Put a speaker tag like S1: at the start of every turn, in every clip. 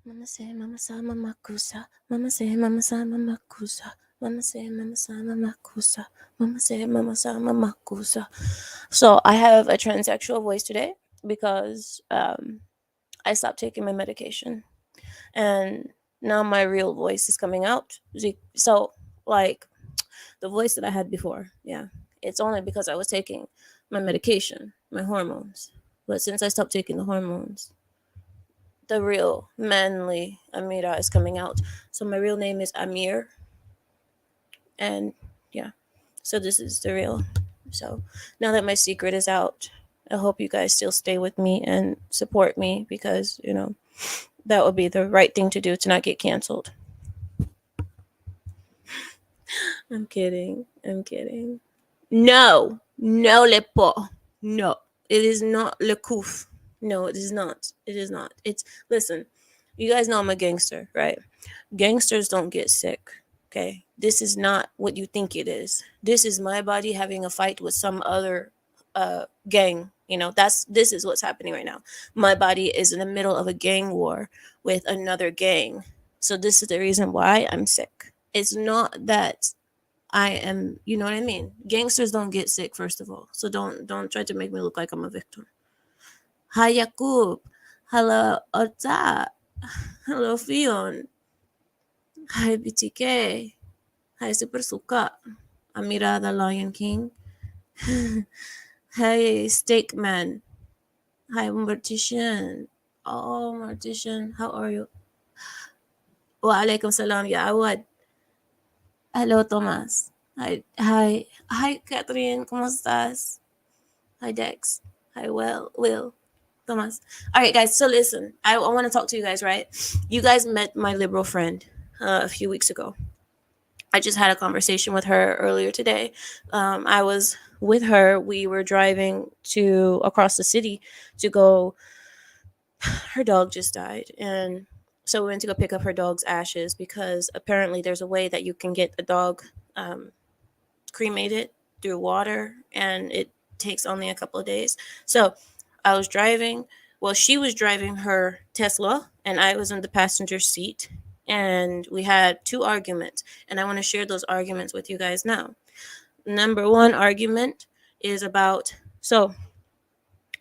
S1: Mama say, Mama sa, Mama kusa. Mama say, Mama sa, Mama kusa. Mama say, Mama sa, Mama kusa. Mama say, Mama sa, Mama kusa. So I have a transsexual voice today because I stopped taking my medication, and now my real voice is coming out. So, like, the voice that I had before, yeah, it's only because I was taking my medication, my hormones. But since I stopped taking the hormones, the real manly Amira is coming out. So my real name is Amir, and yeah, so this is the real. So now that my secret is out, I hope you guys still stay with me and support me because that would be the right thing to do to not get canceled. I'm kidding. I'm kidding. No, no le po. No, it is not le couf. No, it is not. It is not. It's listen. You guys know I'm a gangster, right? Gangsters don't get sick. Okay, this is not what you think it is. This is my body having a fight with some other gang. This is what's happening right now. My body is in the middle of a gang war with another gang. So this is the reason why I'm sick. It's not that I am, you know what I mean? Gangsters don't get sick, first of all. So don't try to make me look like I'm a victim. Hi Yakub. Hello Ota. Hello Fion. Hi BTK. Hi Super Suka. Amira the Lion King. Hey Steak Man. Hi Mortician. Oh Mortician, how are you? Wa alaikum salam ya Awad. Hello Thomas. Hi Catherine, ¿cómo estás? Hi Dex. Hi Will. Thomas. All right, guys. So listen, I want to talk to you guys. Right? You guys met my liberal friend a few weeks ago. I just had a conversation with her earlier today. I was with her. We were driving to across the city to go. Her dog just died, and so we went to go pick up her dog's ashes because apparently there's a way that you can get a dog cremated through water, and it takes only a couple of days. So I was driving. Well, she was driving her Tesla, and I was in the passenger seat. And we had two arguments, and I want to share those arguments with you guys now. Number one argument is about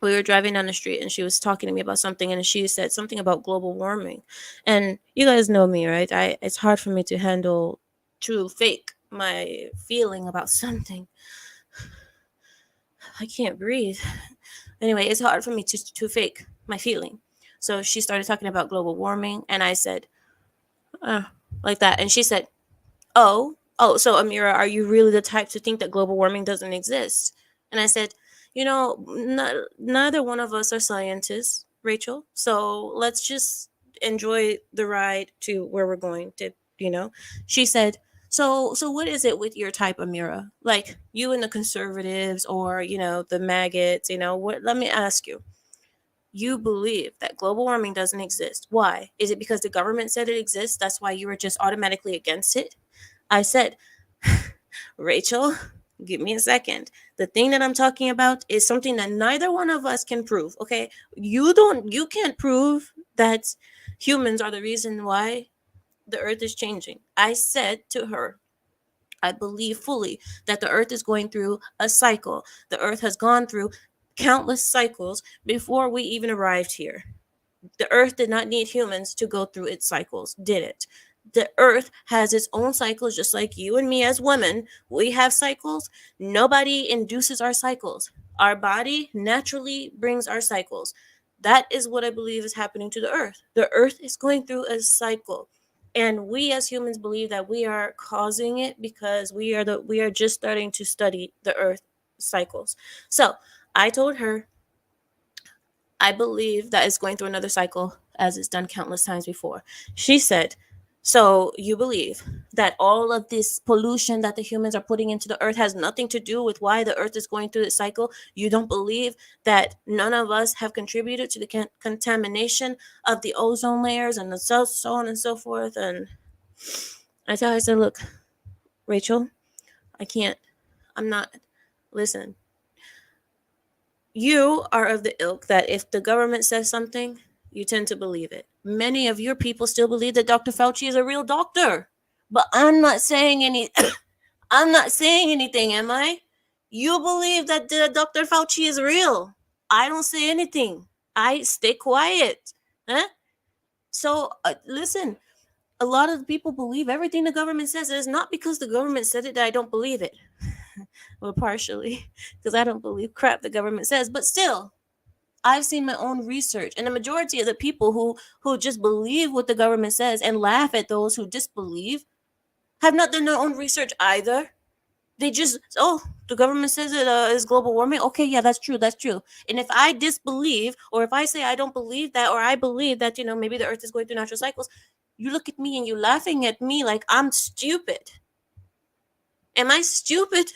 S1: we were driving down the street and she was talking to me about something, and she said something about global warming. And you guys know me, right? It's hard for me to handle to fake my feeling about something. I can't breathe. Anyway, it's hard for me to fake my feeling. So she started talking about global warming, and I said, uh, like that. And she said, so Amira, are you really the type to think that global warming doesn't exist? And I said, neither one of us are scientists, Rachel. So let's just enjoy the ride to where we're going to, She said, so what is it with your type, Amira? Like you and the conservatives or, the maggots, what, let me ask you. You believe that global warming doesn't exist. Why? Is it because the government said it exists? That's why you were just automatically against it? I said, Rachel, give me a second. The thing that I'm talking about is something that neither one of us can prove, okay? You can't prove that humans are the reason why the earth is changing. I said to her, I believe fully that the earth is going through a cycle. The earth has gone through countless cycles before we even arrived here. The earth did not need humans to go through its cycles, did it? The earth has its own cycles, just like you and me as women. We have cycles. Nobody induces our cycles. Our body naturally brings our cycles. That is what I believe is happening to the earth. The earth is going through a cycle. And we as humans believe that we are causing it because we are just starting to study the earth cycles. So I told her I believe that it's going through another cycle as it's done countless times before. She said, so you believe that all of this pollution that the humans are putting into the earth has nothing to do with why the earth is going through this cycle? You don't believe that none of us have contributed to the contamination of the ozone layers and so on and so forth? And I said, look, Rachel, I can't, I'm not, listen, you are of the ilk that if the government says something, you tend to believe it. Many of your people still believe that Dr. Fauci is a real doctor. But I'm not saying any I'm not saying anything, am I? You believe that the Dr. Fauci is real. I don't say anything. I stay quiet. Huh? So listen, a lot of people believe everything the government says. It's not because the government said it that I don't believe it. Well, partially because I don't believe crap the government says, but still, I've seen my own research, and the majority of the people who just believe what the government says and laugh at those who disbelieve have not done their own research either. They just, oh, the government says it is global warming. Okay, yeah, that's true, that's true. And if I disbelieve, or if I say I don't believe that, or I believe that maybe the Earth is going through natural cycles, you look at me and you laughing at me like I'm stupid. Am I stupid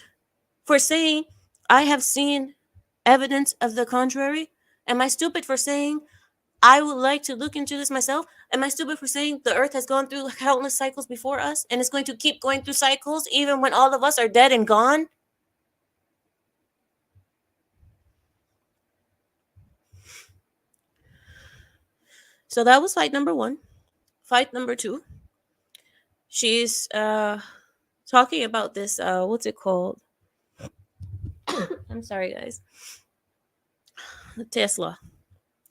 S1: for saying I have seen evidence of the contrary? Am I stupid for saying I would like to look into this myself? Am I stupid for saying the earth has gone through countless cycles before us and it's going to keep going through cycles even when all of us are dead and gone? So that was fight number one. Fight number two, she's talking about this what's it called? I'm sorry guys. The Tesla.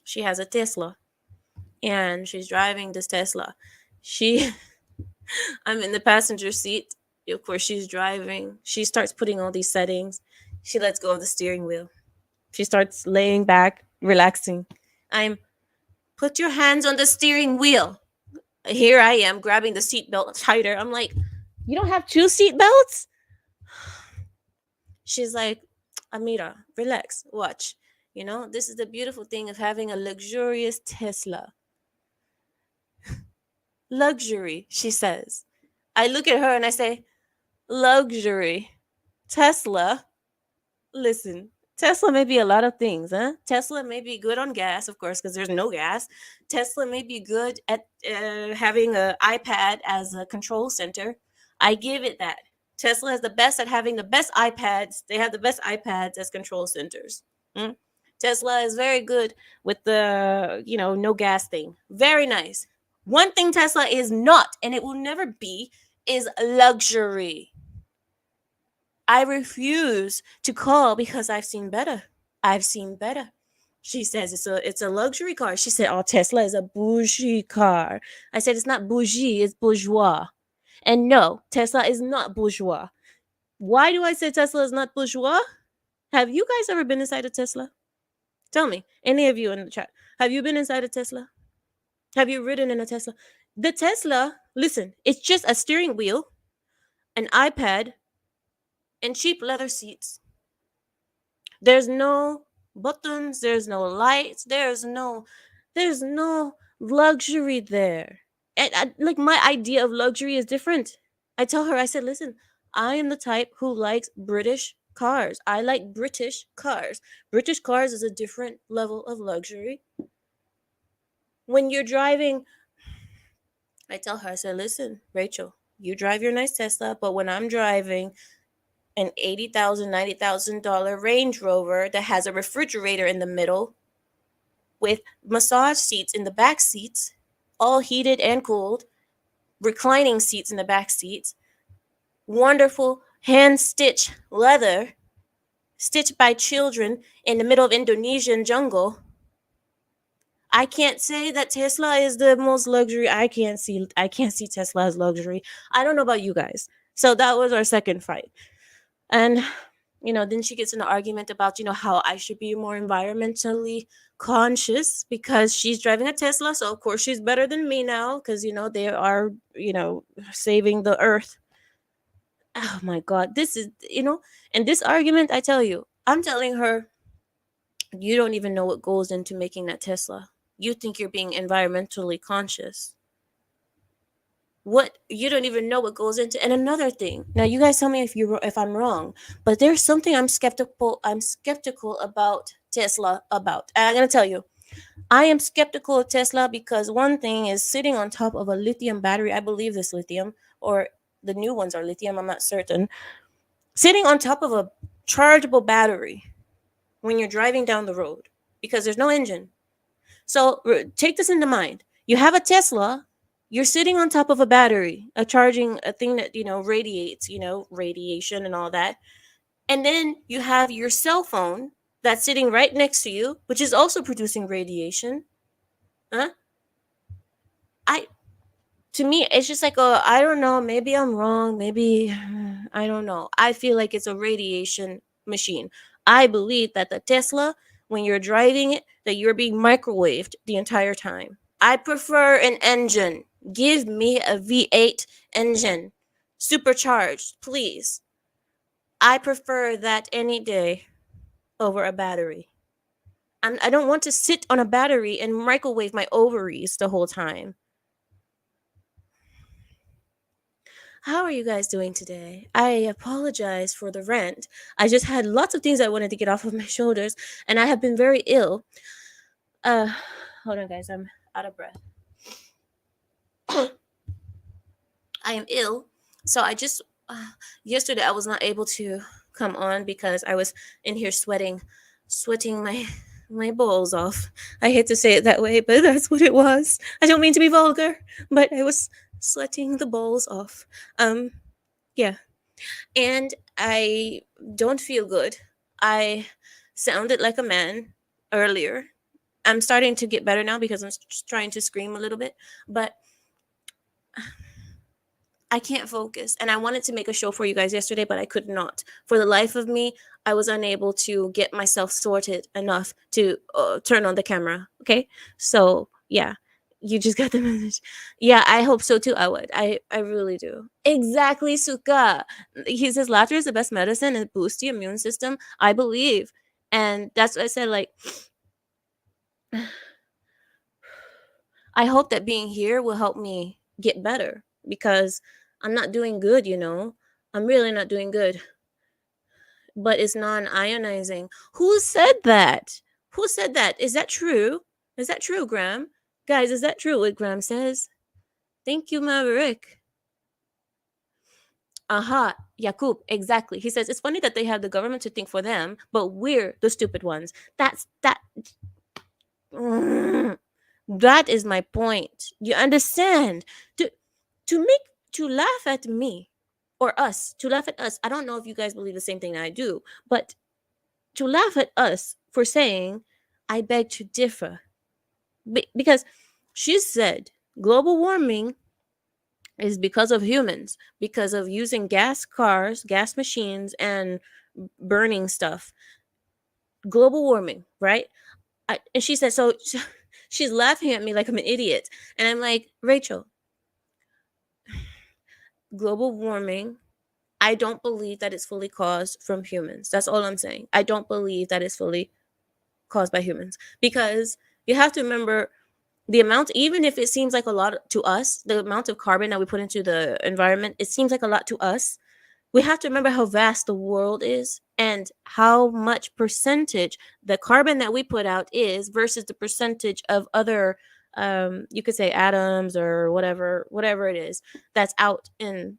S1: She has a Tesla and she's driving this Tesla. She I'm in the passenger seat. Of course, she's driving. She starts putting all these settings. She lets go of the steering wheel. She starts laying back, relaxing. I'm put your hands on the steering wheel. Here I am grabbing the seatbelt tighter. I'm like, you don't have two seatbelts? She's like, Amira, relax, watch. This is the beautiful thing of having a luxurious Tesla. Luxury, she says. I look at her and I say, luxury. Tesla. Listen, Tesla may be a lot of things, huh? Tesla may be good on gas, of course, because there's no gas. Tesla may be good at having an iPad as a control center. I give it that. Tesla is the best at having the best iPads. They have the best iPads as control centers. Hmm? Tesla is very good with the, no gas thing. Very nice. One thing Tesla is not, and it will never be, is luxury. I refuse to call because I've seen better. I've seen better. She says it's a luxury car. She said, "Oh, Tesla is a bougie car." I said, "It's not bougie, it's bourgeois." And no, Tesla is not bourgeois. Why do I say Tesla is not bourgeois? Have you guys ever been inside a Tesla? Tell me, any of you in the chat, have you been inside a Tesla? Have you ridden in a Tesla? The Tesla, listen, it's just a steering wheel, an iPad, and cheap leather seats. There's no buttons, there's no lights, there's no luxury there. And like my idea of luxury is different. I tell her, I said, listen, I am the type who likes British cars. I like British cars. British cars is a different level of luxury. When you're driving, I tell her, I said, listen, Rachel, you drive your nice Tesla, but when I'm driving an $80,000, $90,000 Range Rover that has a refrigerator in the middle with massage seats in the back seats, all heated and cooled, reclining seats in the back seats, wonderful hand stitched leather stitched by children in the middle of Indonesian jungle. I can't say that Tesla is the most luxury. I can't see Tesla as luxury. I don't know about you guys. So that was our second fight. And then she gets in an argument about how I should be more environmentally conscious because she's driving a Tesla, so of course she's better than me now because they are saving the earth. Oh my god, this is and this argument, I tell you, I'm telling her, you don't even know what goes into making that Tesla. You think you're being environmentally conscious. What, you don't even know what goes into. And another thing, now you guys tell me if I'm wrong, but there's something I'm skeptical about Tesla about. And I'm going to tell you, I am skeptical of Tesla because one thing is sitting on top of a lithium battery. I believe this lithium, or the new ones are lithium, I'm not certain. Sitting on top of a chargeable battery when you're driving down the road because there's no engine. So take this into mind. You have a Tesla, you're sitting on top of a battery, a charging a thing that, radiates, radiation and all that. And then you have your cell phone that's sitting right next to you, which is also producing radiation. Huh? I To me, it's just like I don't know, maybe I'm wrong, maybe I don't know. I feel like it's a radiation machine. I believe that the Tesla, when you're driving it, that you're being microwaved the entire time. I prefer an engine. Give me a V8 engine, supercharged, please. I prefer that any day over a battery. I don't want to sit on a battery and microwave my ovaries the whole time. How are you guys doing today? I apologize for the rant. I just had lots of things I wanted to get off of my shoulders, and I have been very ill. Uh, Hold on, guys. I'm out of breath. I am ill, so I just yesterday I was not able to come on because I was in here sweating my balls off. I hate to say it that way, but that's what it was. I don't mean to be vulgar, but I was sweating the balls off. Um, yeah. And I don't feel good. I sounded like a man earlier. I'm starting to get better now because I'm just trying to scream a little bit, but I can't focus. And I wanted to make a show for you guys yesterday, but I could not. For the life of me, I was unable to get myself sorted enough to turn on the camera. Okay. So, yeah, you just got the message. Yeah, I hope so too. I really do. Exactly, Suka. He says laughter is the best medicine and boosts the immune system. I believe. And that's what I said. Like, I hope that being here will help me get better because I'm not doing good. I'm really not doing good. But it's non-ionizing. Who said that? Who said that? Is that true? Is that true, Graham? Guys, is that true what Graham says? Thank you, Maverick. Aha, Yakub, exactly. He says it's funny that they have the government to think for them, but we're the stupid ones. That's that. Mm, that is my point. You understand? To to make to laugh at me or us, to laugh at us. I don't know if you guys believe the same thing I do, but to laugh at us for saying, I beg to differ. Because she said global warming is because of humans, because of using gas cars, gas machines, and burning stuff. Global warming, right? And she said, so she's laughing at me like I'm an idiot. And I'm like, Rachel, global warming, I don't believe that it's fully caused from humans. That's all I'm saying. I don't believe that it's fully caused by humans because you have to remember the amount, even if it seems like a lot to us, the amount of carbon that we put into the environment, it seems like a lot to us. We have to remember how vast the world is and how much percentage the carbon that we put out is versus the percentage of other you could say atoms or whatever it is that's out in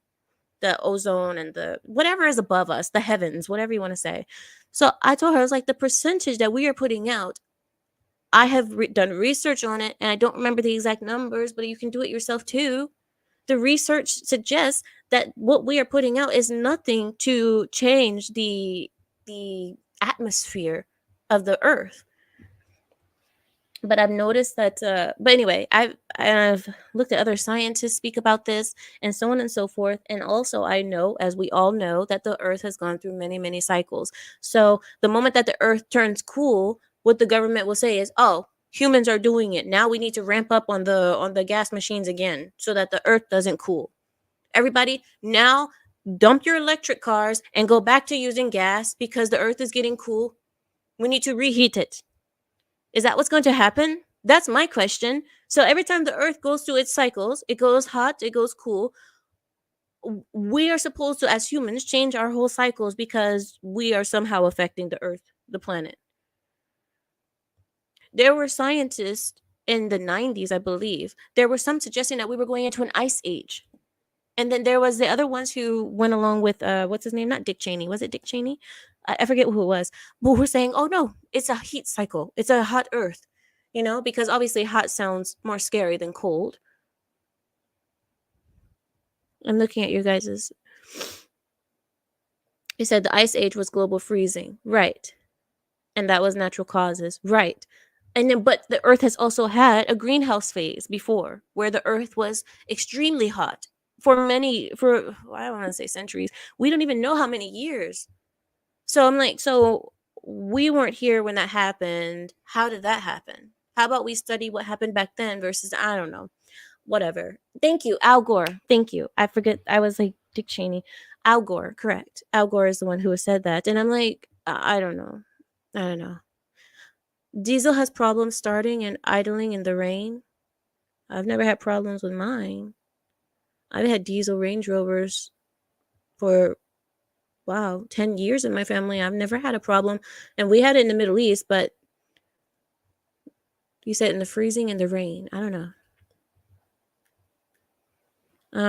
S1: the ozone and the whatever is above us, the heavens, whatever you want to say. So I told her, I was like, the percentage that we are putting out, I have done research on it, and I don't remember the exact numbers, but you can do it yourself too. The research suggests that what we are putting out is nothing to change the atmosphere of the earth. But I've noticed that but anyway, I've looked at other scientists speak about this and so on and so forth, and also I know, as we all know, that the earth has gone through many cycles. So the moment that the earth turns cool, what the government will say is, oh, humans are doing it, now we need to ramp up on the gas machines again so that the earth doesn't cool. Everybody now dump your electric cars and go back to using gas because the earth is getting cool. We need to reheat it. Is that what's going to happen? That's my question. So every time the earth goes through its cycles, it goes hot, it goes cool. We are supposed to, as humans, change our whole cycles because we are somehow affecting the earth, the planet. There were scientists in the 90s, I believe. There were some suggesting that we were going into an ice age. And then there was the other ones who went along with what's his name? Not Dick Cheney. Was it Dick Cheney? I forget who it was. But we're saying, oh no, it's a heat cycle. It's a hot earth. because obviously hot sounds more scary than cold. I'm looking at you guys's. You said the ice age was global freezing. Right. And that was natural causes. Right. And then, but the earth has also had a greenhouse phase before where the earth was extremely hot for I don't want to say centuries. We don't even know how many years. So I'm like, so we weren't here when that happened. How did that happen? How about we study what happened back then versus, I don't know, whatever. Thank you, Al Gore. Thank you. I forget. I was like Dick Cheney. Al Gore, correct. Al Gore is the one who has said that. And I'm like, I don't know. I don't know. Diesel has problems starting and idling in the rain. I've never had problems with mine. I've had diesel Range Rovers for, wow, 10 years in my family. I've never had a problem. And we had it in the Middle East, but you said in the freezing and the rain. I don't know.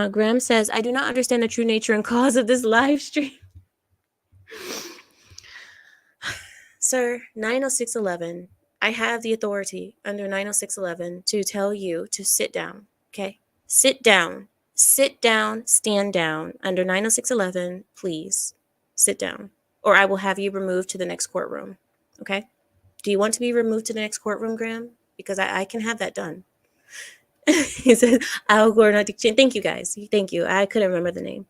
S1: Graham says, I do not understand the true nature and cause of this live stream. Sir, 90611, I have the authority under 90611 to tell you to sit down, okay? Sit down. Sit down, stand down. Under 90611, please sit down. Or I will have you removed to the next courtroom, okay? Do you want to be removed to the next courtroom, Graham? Because I can have that done. He said, Al Gore, not Dick Cheney. Thank you, guys. Thank you. I couldn't remember the name.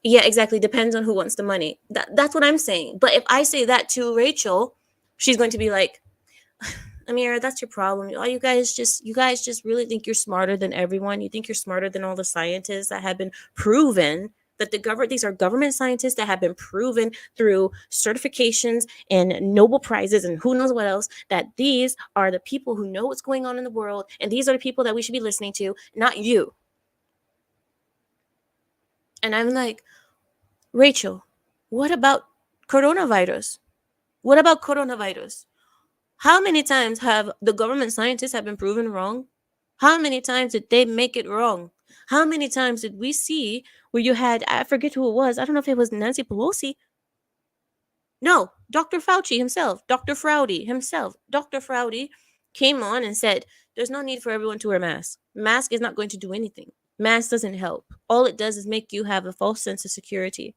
S1: Yeah, exactly. Depends on who wants the money. That's what I'm saying. But if I say that to Rachel, she's going to be like, Amira, that's your problem. You guys just really think you're smarter than everyone. You think you're smarter than all the scientists that have been proven that these are government scientists that have been proven through certifications and Nobel Prizes and who knows what else, that these are the people who know what's going on in the world, and these are the people that we should be listening to, not you. And I'm like, Rachel, what about coronavirus? What about coronavirus? How many times have the government scientists have been proven wrong? How many times did they make it wrong? How many times did we see where you had, I forget who it was, I don't know if it was Nancy Pelosi. No, Dr. Fauci himself, Dr. Fraudy himself. Dr. Fraudy came on and said, there's no need for everyone to wear masks. Mask is not going to do anything. Mask doesn't help. All it does is make you have a false sense of security.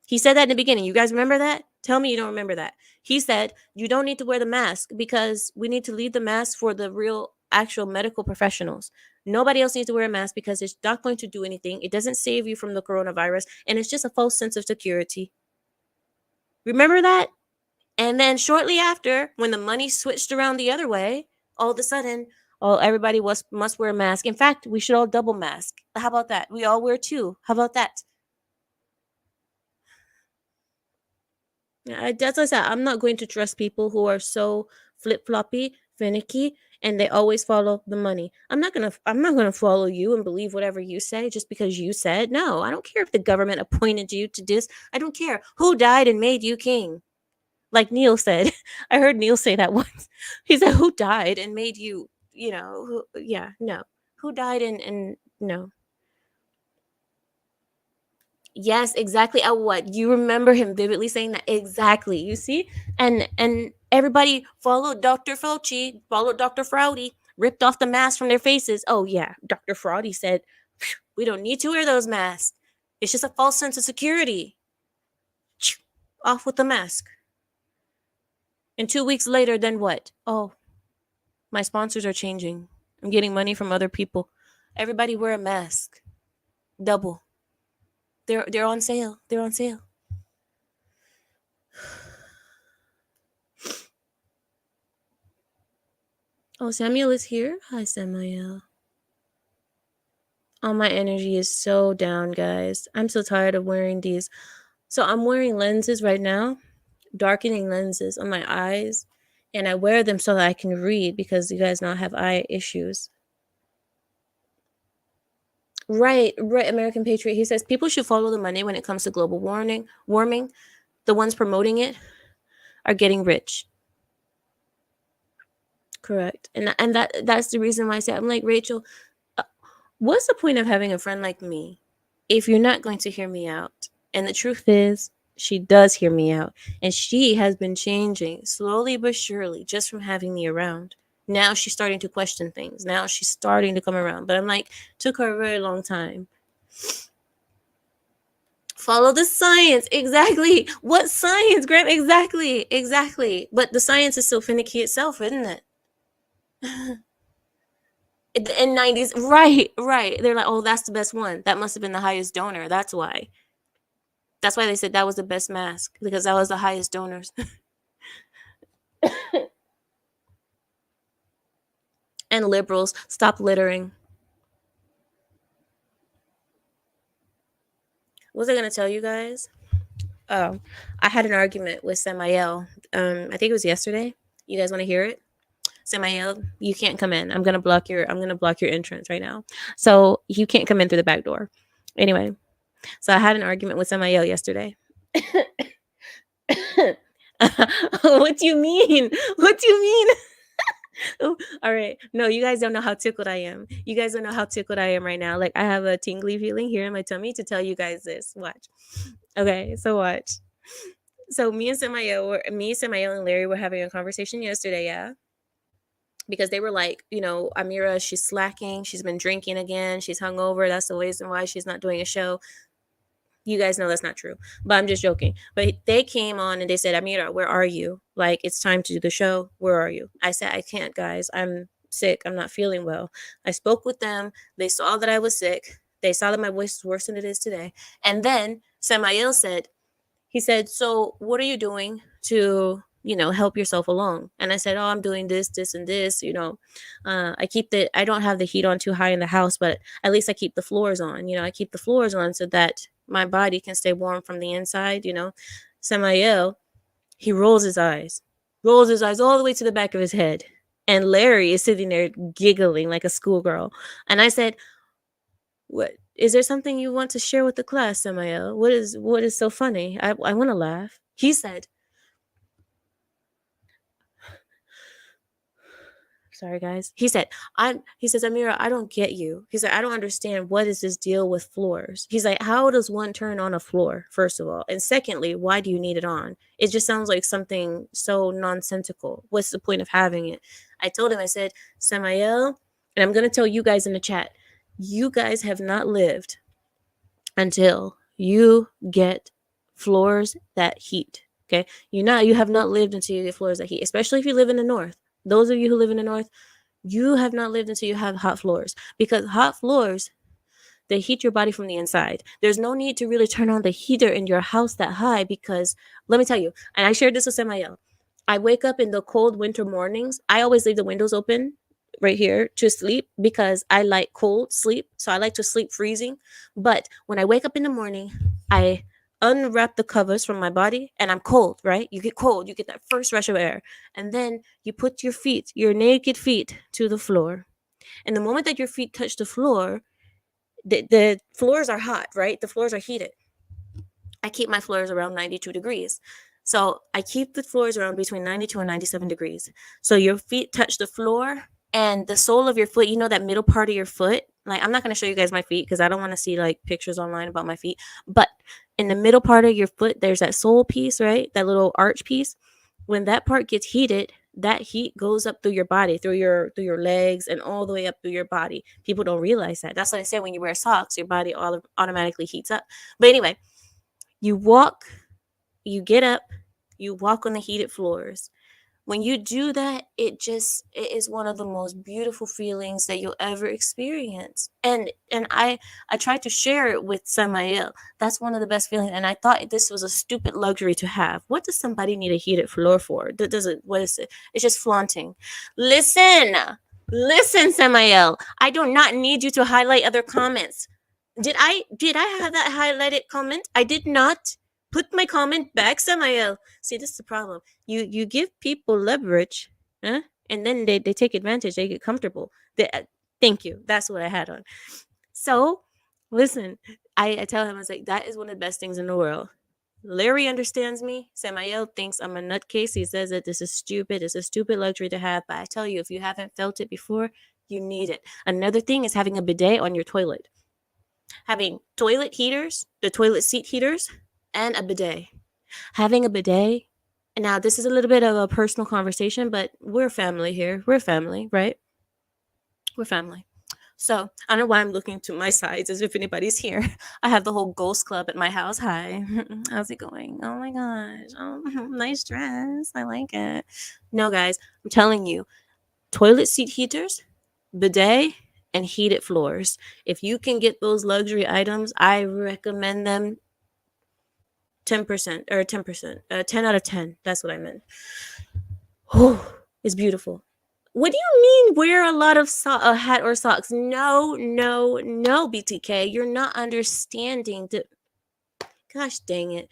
S1: He said that in the beginning. You guys remember that? Tell me you don't remember that. He said, you don't need to wear the mask because we need to leave the mask for the real, actual medical professionals. Nobody else needs to wear a mask because it's not going to do anything. It doesn't save you from the coronavirus, and it's just a false sense of security. Remember that? And then shortly after, when the money switched around the other way, all of a sudden, everybody must wear a mask. In fact, we should all double mask. How about that? We all wear two. How about that? That's what I said. I'm not going to trust people who are so flip floppy, finicky, and they always follow the money. I'm not gonna follow you and believe whatever you say just because you said. No, I don't care if the government appointed you to this. I don't care who died and made you king. Like Neil said. I heard Neil say that once. He said, who died and made you, yeah, no. Who died and no. Yes, exactly. What you remember him vividly saying that exactly. You see, and everybody followed Dr. Fauci, followed Dr. Fraudy, ripped off the masks from their faces. Oh yeah, Dr. Fraudy said we don't need to wear those masks. It's just a false sense of security. Off with the mask. And 2 weeks later, then what? Oh, my sponsors are changing. I'm getting money from other people. Everybody wear a mask. Double. They're on sale. They're on sale. Oh, Samuel is here. Hi, Samuel. All my energy is so down, guys. I'm so tired of wearing these. So I'm wearing lenses right now, darkening lenses on my eyes, and I wear them so that I can read because you guys know I have eye issues. Right, American Patriot. He says people should follow the money when it comes to global warming. The ones promoting it are getting rich. Correct. And that's the reason why I say I'm like, Rachel, what's the point of having a friend like me if you're not going to hear me out? And the truth is, she does hear me out. And she has been changing slowly but surely just from having me around. Now she's starting to question things. Now she's starting to come around. But I'm like, took her a very long time. Follow the science. Exactly. What science, Graham? Exactly. Exactly. But the science is so finicky itself, isn't it? In 90s. Right, right. They're like, oh, that's the best one. That must have been the highest donor. That's why. That's why they said that was the best mask, because that was the highest donors. And liberals, stop littering. What was I going to tell you guys? Oh, I had an argument with Samael. I think it was yesterday. You guys want to hear it? Samael, you can't come in. I'm gonna block your entrance right now. So you can't come in through the back door. Anyway, so I had an argument with Samael yesterday. What do you mean? What do you mean? Oh, all right. No, you guys don't know how tickled I am. You guys don't know how tickled I am right now. Like, I have a tingly feeling here in my tummy to tell you guys this. Watch. Okay, so watch. So me, Samael, and Larry were having a conversation yesterday, yeah. Because they were like, Amira, she's slacking. She's been drinking again. She's hungover. That's the reason why she's not doing a show. You guys know that's not true, but I'm just joking. But they came on and they said, Amira, where are you? Like, it's time to do the show. Where are you? I said, I can't, guys. I'm sick. I'm not feeling well. I spoke with them. They saw that I was sick. They saw that my voice was worse than it is today. And then Samael said, he said, so what are you doing to, help yourself along? And I said, oh, I'm doing this, this, and this. I don't have the heat on too high in the house, but at least I keep the floors on. I keep the floors on so that my body can stay warm from the inside. Samael, he rolls his eyes all the way to the back of his head. And Larry is sitting there giggling like a schoolgirl. And I said, what? Is there something you want to share with the class, Samael? What is so funny? I want to laugh. He said, sorry guys. He said, he says, Amira, I don't get you. He said, I don't understand, what is this deal with floors? He's like, how does one turn on a floor, first of all? And secondly, why do you need it on? It just sounds like something so nonsensical. What's the point of having it? I told him, I said, Samael, and I'm going to tell you guys in the chat, you guys have not lived until you get floors that heat. Okay, you have not lived until you get floors that heat, especially if you live in the north. Those of you who live in the north, you have not lived until you have hot floors, because hot floors, they heat your body from the inside. There's no need to really turn on the heater in your house that high, because let me tell you, and I shared this with Samael, I wake up in the cold winter mornings. I always leave the windows open right here to sleep because I like cold sleep. So I like to sleep freezing. But when I wake up in the morning, I unwrap the covers from my body and I'm cold, right? You get cold, you get that first rush of air. And then you put your naked feet to the floor. And the moment that your feet touch the floor, the floors are hot, right? The floors are heated. I keep my floors around 92 degrees. So I keep the floors around between 92 and 97 degrees. So your feet touch the floor and the sole of your foot, that middle part of your foot. Like, I'm not going to show you guys my feet because I don't want to see like pictures online about my feet. But in the middle part of your foot, there's that sole piece, right? That little arch piece. When that part gets heated, that heat goes up through your body, through your legs, and all the way up through your body. People don't realize that. That's what I say, when you wear socks, your body automatically heats up. But anyway, you get up, you walk on the heated floors. When you do that, it is one of the most beautiful feelings that you'll ever experience. And I tried to share it with Samael. That's one of the best feelings. And I thought this was a stupid luxury to have. What does somebody need a heated floor for? What is it? It's just flaunting. Listen, Samael. I do not need you to highlight other comments. Did I have that highlighted comment? I did not. Put my comment back, Samael. See, this is the problem. You give people leverage, huh? And then they take advantage. They get comfortable. Thank you. That's what I had on. So, listen, I tell him, I was like, that is one of the best things in the world. Larry understands me. Samael thinks I'm a nutcase. He says that this is stupid. It's a stupid luxury to have. But I tell you, if you haven't felt it before, you need it. Another thing is having a bidet on your toilet. Having toilet heaters, the toilet seat heaters, and a bidet. Having a bidet And now this is a little bit of a personal conversation, but we're family here. We're family, right? We're family. So I don't know why I'm looking to my sides as if anybody's here. I have the whole ghost club at my house. Hi, how's it going? Oh my gosh, oh, nice dress. I like it. No, guys, I'm telling you, toilet seat heaters, bidet, and heated floors. If you can get those luxury items, I recommend them 10% or 10%, 10 out of 10. That's what I meant. Oh, it's beautiful. What do you mean wear a lot of a hat or socks? No, no, no, BTK. You're not understanding the gosh dang it.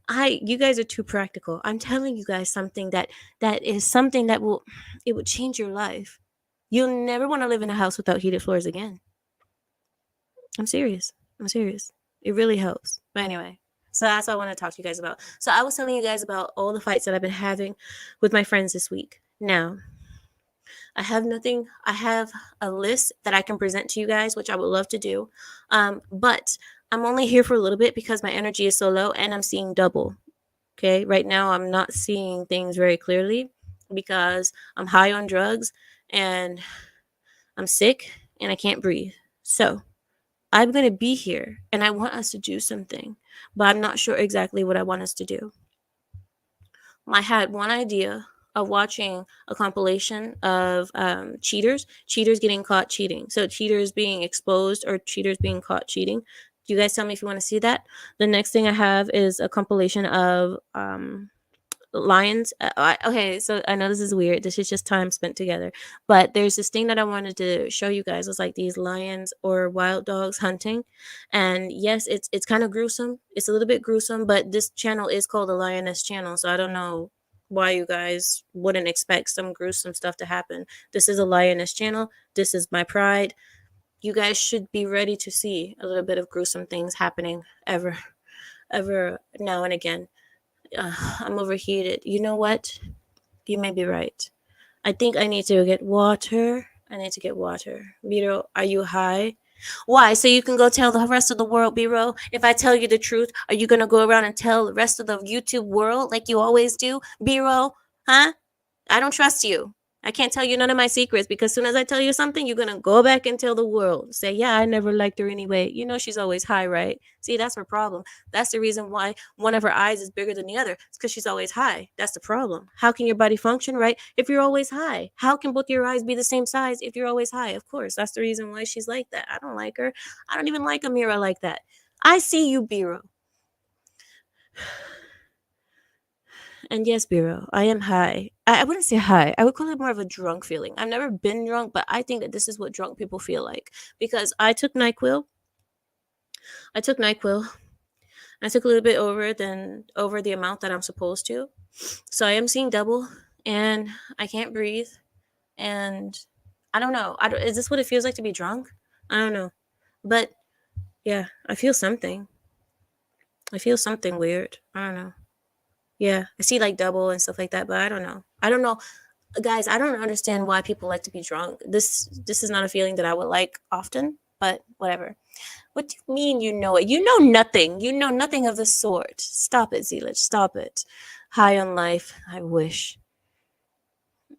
S1: You guys are too practical. I'm telling you guys something that is something that will it would change your life. You'll never want to live in a house without heated floors again. I'm serious. I'm serious. It really helps. But anyway, so that's what I want to talk to you guys about. So I was telling you guys about all the fights that I've been having with my friends this week. Now, I have nothing. I have a list that I can present to you guys, which I would love to do. But I'm only here for a little bit because my energy is so low and I'm seeing double. Okay. Right now, I'm not seeing things very clearly because I'm high on drugs and I'm sick and I can't breathe. So I'm going to be here and I want us to do something, but I'm not sure exactly what I want us to do. I had one idea of watching a compilation of cheaters getting caught cheating. So cheaters being exposed or cheaters being caught cheating. You guys tell me if you want to see that. The next thing I have is a compilation of lions. Okay, so I know this is weird. This is just time spent together. But there's this thing that I wanted to show you guys. It's like these lions or wild dogs hunting. And yes, it's kind of gruesome. It's a little bit gruesome, but this channel is called the Lioness Channel. So I don't know why you guys wouldn't expect some gruesome stuff to happen. This is a Lioness Channel. This is my pride. You guys should be ready to see a little bit of gruesome things happening ever now and again. I'm overheated. You know what? You may be right. I think I need to get water. I need to get water. Biro, are you high? Why? So you can go tell the rest of the world, Biro? If I tell you the truth, are you going to go around and tell the rest of the YouTube world like you always do? Biro, huh? I don't trust you. I can't tell you none of my secrets because as soon as I tell you something, you're going to go back and tell the world. Say, yeah, I never liked her anyway. You know, she's always high, right? See, that's her problem. That's the reason why one of her eyes is bigger than the other. It's because she's always high. That's the problem. How can your body function, right, if you're always high? How can both your eyes be the same size if you're always high? Of course, that's the reason why she's like that. I don't like her. I don't even like Amira like that. I see you, Biro. And yes, Biro, I am high. I wouldn't say high. I would call it more of a drunk feeling. I've never been drunk, but I think that this is what drunk people feel like. Because I took NyQuil. I took NyQuil. I took a little bit over the amount that I'm supposed to. So I am seeing double and I can't breathe. And I don't know. Is this what it feels like to be drunk? I don't know. But yeah, I feel something. I feel something weird. I don't know. Yeah, I see like double and stuff like that, but I don't know. I don't know, guys. I don't understand why people like to be drunk. This is not a feeling that I would like often, but whatever. What do you mean you know it? You know nothing. You know nothing of the sort. Stop it, Zelich. Stop it. High on life. I wish.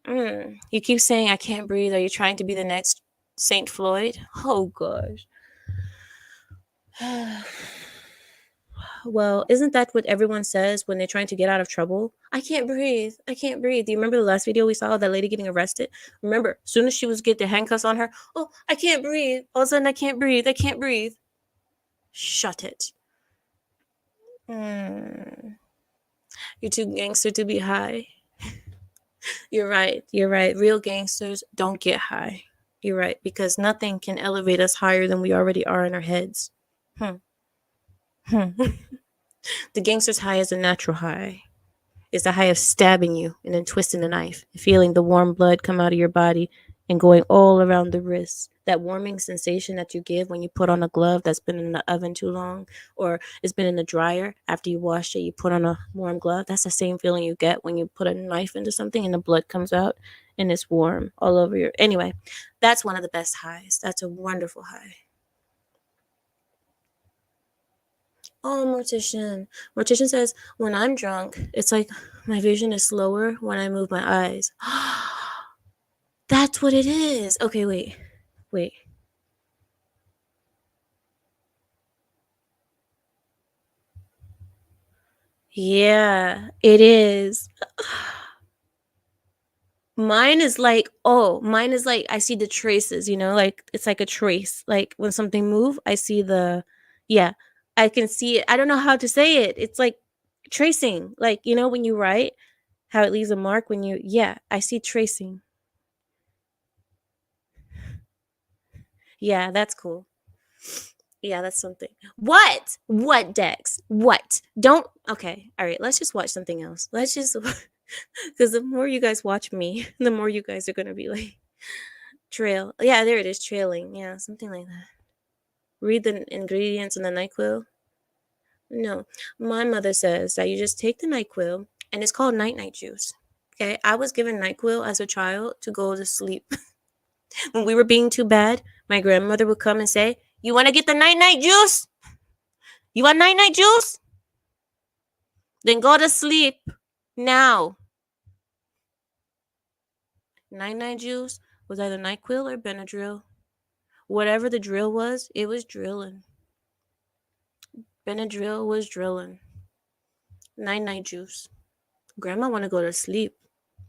S1: You keep saying I can't breathe. Are you trying to be the next Saint Floyd? Oh gosh. Well, isn't that what everyone says when they're trying to get out of trouble? I can't breathe. I can't breathe. Do you remember the last video we saw of that lady getting arrested? Remember, as soon as she was get the handcuffs on her, oh, I can't breathe. All of a sudden, I can't breathe. I can't breathe. Shut it. You're too gangster to be high. You're right. You're right. Real gangsters don't get high. You're right. Because nothing can elevate us higher than we already are in our heads. The gangster's high is a natural high. It's the high of stabbing you and then twisting the knife, feeling the warm blood come out of your body and going all around the wrist. That warming sensation that you give when you put on a glove that's been in the oven too long or it's been in the dryer after you washed it, you put on a warm glove. That's the same feeling you get when you put a knife into something and the blood comes out and it's warm all over your. Anyway, that's one of the best highs. That's a wonderful high. Oh, mortician. Mortician says when I'm drunk, it's like my vision is slower when I move my eyes. That's what it is. Okay, wait. Wait. Yeah, it is. Mine is like I see the traces, like it's like a trace. Like when something move, I see the yeah, I can see it. I don't know how to say it. It's like tracing. Like, when you write, how it leaves a mark when you yeah, I see tracing. Yeah, that's cool. Yeah, that's something. What? What, Dex? What? Don't okay. All right, let's just watch something else. Let's just because the more you guys watch me, the more you guys are gonna be like trail. Yeah, there it is, trailing. Yeah, something like that. Read the ingredients in the NyQuil. No, my mother says that you just take the NyQuil, and it's called night night juice. Okay, I was given NyQuil as a child to go to sleep. When we were being too bad, my grandmother would come and say, "You want to get the night night juice? You want night night juice? Then go to sleep now." Night night juice was either NyQuil or Benadryl. Whatever the drill was, it was drilling. Benadryl was drilling. Night night juice. Grandma want to go to sleep,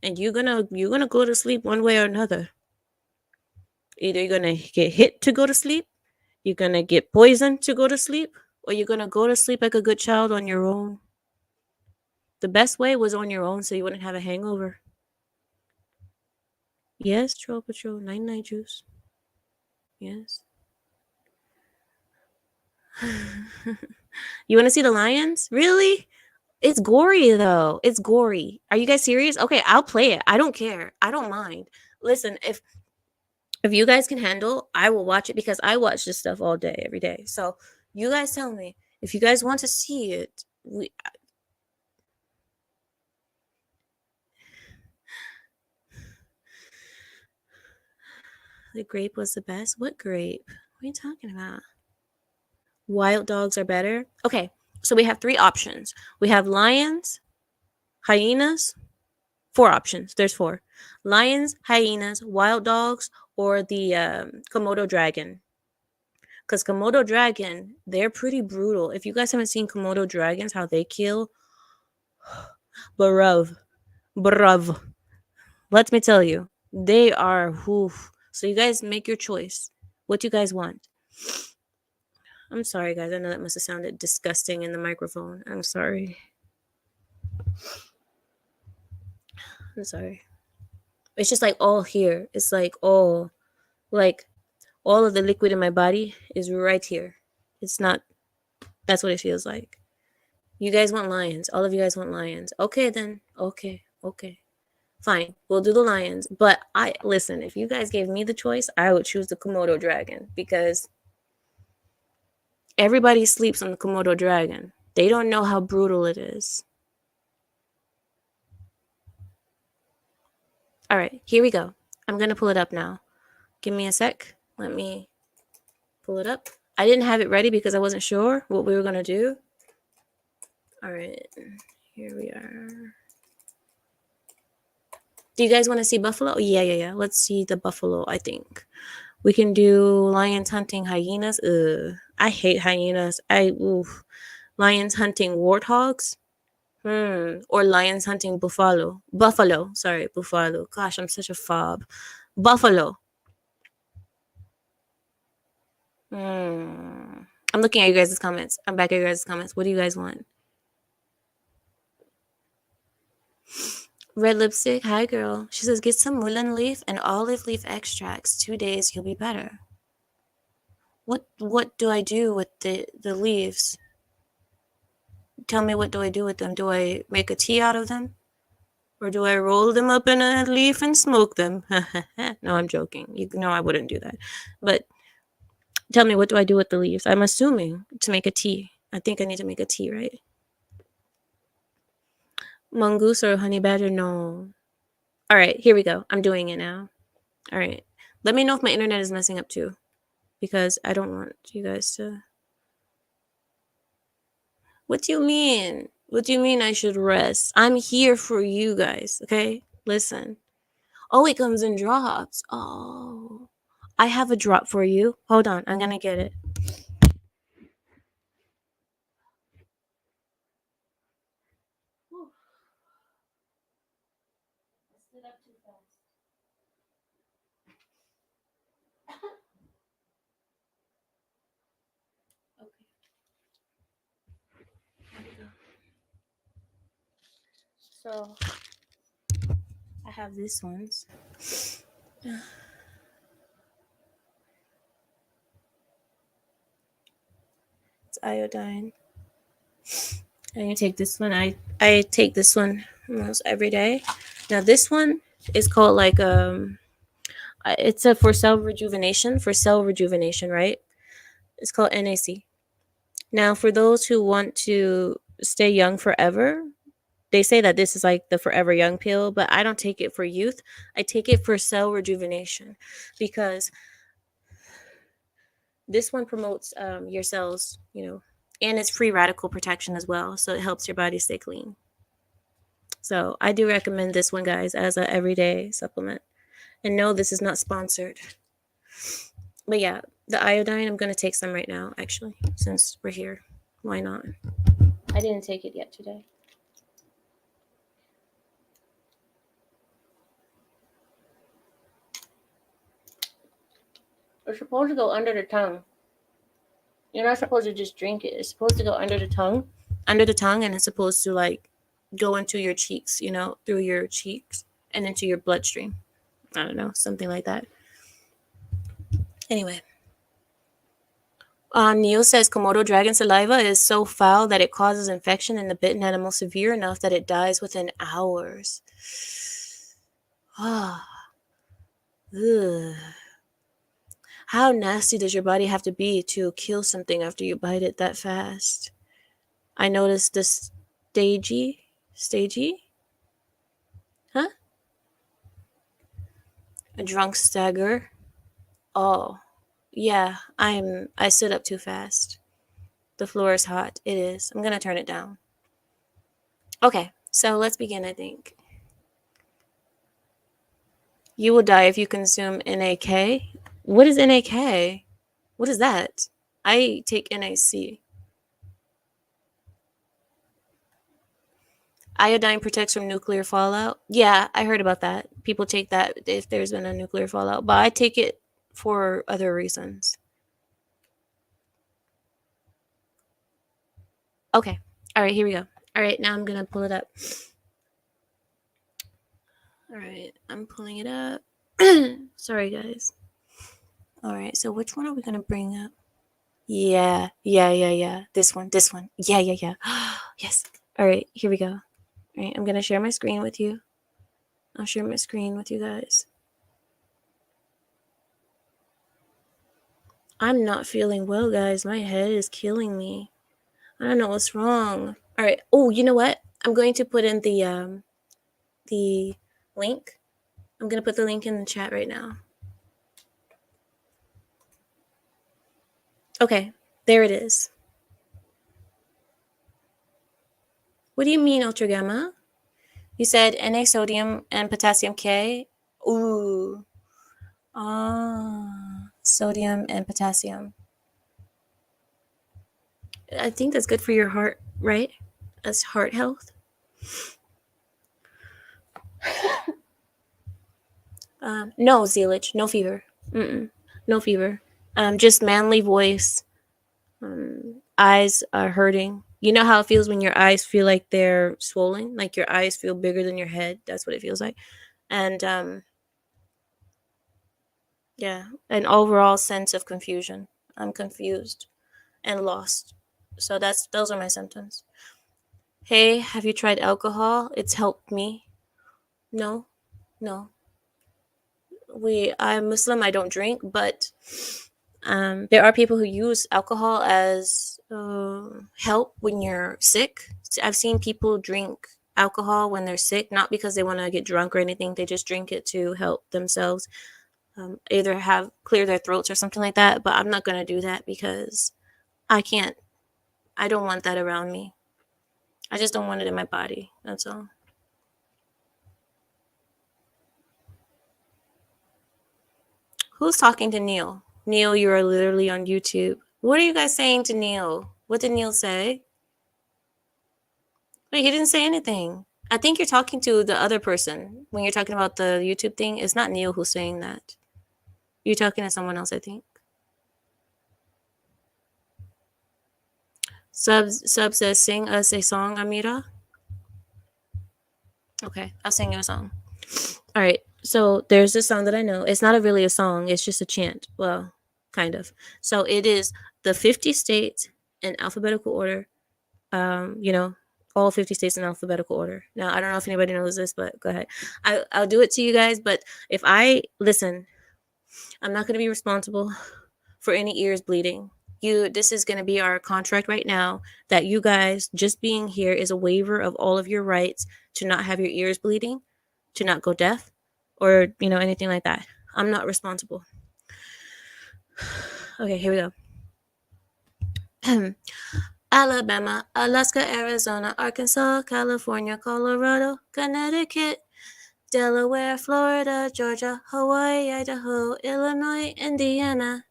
S1: and you're gonna go to sleep one way or another. Either you're gonna get hit to go to sleep, you're gonna get poisoned to go to sleep, or you're gonna go to sleep like a good child on your own. The best way was on your own, so you wouldn't have a hangover. Yes, Troll Patrol, night night juice. Yes. You want to see the lions? Really? It's gory though. It's gory. Are you guys serious? Okay, I'll play it. I don't care. I don't mind. Listen, if you guys can handle, I will watch it because I watch this stuff all day, every day. So you guys tell me if you guys want to see it. The grape was the best. What grape? What are you talking about? Wild dogs are better. Okay, so we have three options. We have lions, hyenas. Four options. There's four: lions, hyenas, wild dogs, or the Komodo dragon. Because Komodo dragon, they're pretty brutal. If you guys haven't seen Komodo dragons, how they kill, bruv, bruv. Let me tell you, they are whoof. So you guys make your choice. What do you guys want? I'm sorry, guys. I know that must have sounded disgusting in the microphone. I'm sorry. I'm sorry. It's just like all here. It's like all of the liquid in my body is right here. It's not. That's what it feels like. You guys want lions. All of you guys want lions. Okay, then. Okay. Okay. Fine. We'll do the lions. But I listen, if you guys gave me the choice, I would choose the Komodo dragon because everybody sleeps on the Komodo dragon. They don't know how brutal it is. All right, here we go. I'm going to pull it up now. Give me a sec. Let me pull it up. I didn't have it ready because I wasn't sure what we were going to do. All right. Here we are. Do you guys want to see buffalo? Yeah. Let's see the buffalo, I think. We can do lions hunting hyenas. I hate hyenas. Lions hunting warthogs. Or lions hunting buffalo. Buffalo. Sorry, buffalo. Gosh, I'm such a fob. Buffalo. I'm looking at you guys' comments. I'm back at you guys' comments. What do you guys want? Red lipstick. Hi, girl. She says, get some mullein leaf and olive leaf extracts. 2 days, you'll be better. What do I do with the leaves? Tell me, what do I do with them? Do I make a tea out of them? Or do I roll them up in a leaf and smoke them? No, I'm joking. You know I wouldn't do that. But tell me, what do I do with the leaves? I'm assuming to make a tea. I think I need to make a tea, right? Mongoose or honey badger? No. All right, here we go. I'm doing it now. All right. Let me know if my internet is messing up too, because I don't want you guys to. What do you mean? What do you mean I should rest? I'm here for you guys, okay? Listen. Oh, it comes in drops. Oh. I have a drop for you. Hold on, I'm gonna get it. Okay, here we go. So I have this ones. It's iodine. And you take this one. I take this one almost every day. Now this one is called like it's a for cell rejuvenation, right? It's called NAC. Now for those who want to stay young forever, they say that this is like the forever young pill, but I don't take it for youth. I take it for cell rejuvenation because this one promotes your cells, and it's free radical protection as well. So it helps your body stay clean. So I do recommend this one, guys, as a everyday supplement. And no, this is not sponsored. But yeah, the iodine, I'm going to take some right now, actually, since we're here. Why not? I didn't take it yet today. It's supposed to go under the tongue. You're not supposed to just drink it. It's supposed to go under the tongue, and it's supposed to like go into your cheeks, through your cheeks and into your bloodstream. I don't know, something like that. Anyway, Neil says Komodo dragon saliva is so foul that it causes infection in the bitten animal severe enough that it dies within hours. Ah, ugh. How nasty does your body have to be to kill something after you bite it that fast? I noticed this stagey, huh? A drunk stagger. Oh, yeah. I stood up too fast. The floor is hot. It is. I'm gonna turn it down. Okay, so let's begin. I think you will die if you consume NAK. What is NAK? What is that? I take NAC. Iodine protects from nuclear fallout. Yeah, I heard about that. People take that if there's been a nuclear fallout, but I take it for other reasons. Okay. All right, here we go. All right, now I'm going to pull it up. All right, I'm pulling it up. Sorry, guys. All right, so which one are we going to bring up? Yeah. This one. Yeah. Yes. All right, here we go. All right, I'm going to share my screen with you. I'll share my screen with you guys. I'm not feeling well, guys. My head is killing me. I don't know what's wrong. All right. Oh, you know what? I'm going to put in the link. I'm going to put the link in the chat right now. Okay, there it is. What do you mean ultra gamma? You said Na sodium and potassium K. Ooh. Sodium and potassium. I think that's good for your heart, right? As heart health. No, Zelich, no fever. No fever. Just manly voice. Eyes are hurting. You know how it feels when your eyes feel like they're swollen, like your eyes feel bigger than your head. That's what it feels like, and yeah, an overall sense of confusion. I'm confused and lost. So those are my symptoms. Hey, have you tried alcohol? It's helped me. No, no. I'm Muslim. I don't drink, but there are people who use alcohol as help when you're sick. I've seen people drink alcohol when they're sick, not because they want to get drunk or anything. They just drink it to help themselves, either have clear their throats or something like that. But I'm not gonna do that because I can't I don't want that around me. I just don't want it in my body. That's all. Who's talking to Neil? Neil, you are literally on YouTube. What are you guys saying to Neil? What did Neil say? Wait, he didn't say anything. I think you're talking to the other person when you're talking about the YouTube thing. It's not Neil who's saying that. You're talking to someone else, I think. Sub says, "Sing us a song, Amira." Okay, I'll sing you a song. All right. So there's this song that I know. It's not really a song. It's just a chant. Well, kind of. So it is the 50 states in alphabetical order. You know, all 50 states in alphabetical order. Now I don't know if anybody knows this, but go ahead. I'll do it to you guys. But if I listen, I'm not going to be responsible for any ears bleeding. This is going to be our contract right now, that you guys just being here is a waiver of all of your rights to not have your ears bleeding, to not go deaf, or anything like that. I'm not responsible. Okay, here we go. Alabama, Alaska, Arizona, Arkansas, California, Colorado, Connecticut, Delaware, Florida, Georgia, Hawaii, Idaho, Illinois, Indiana,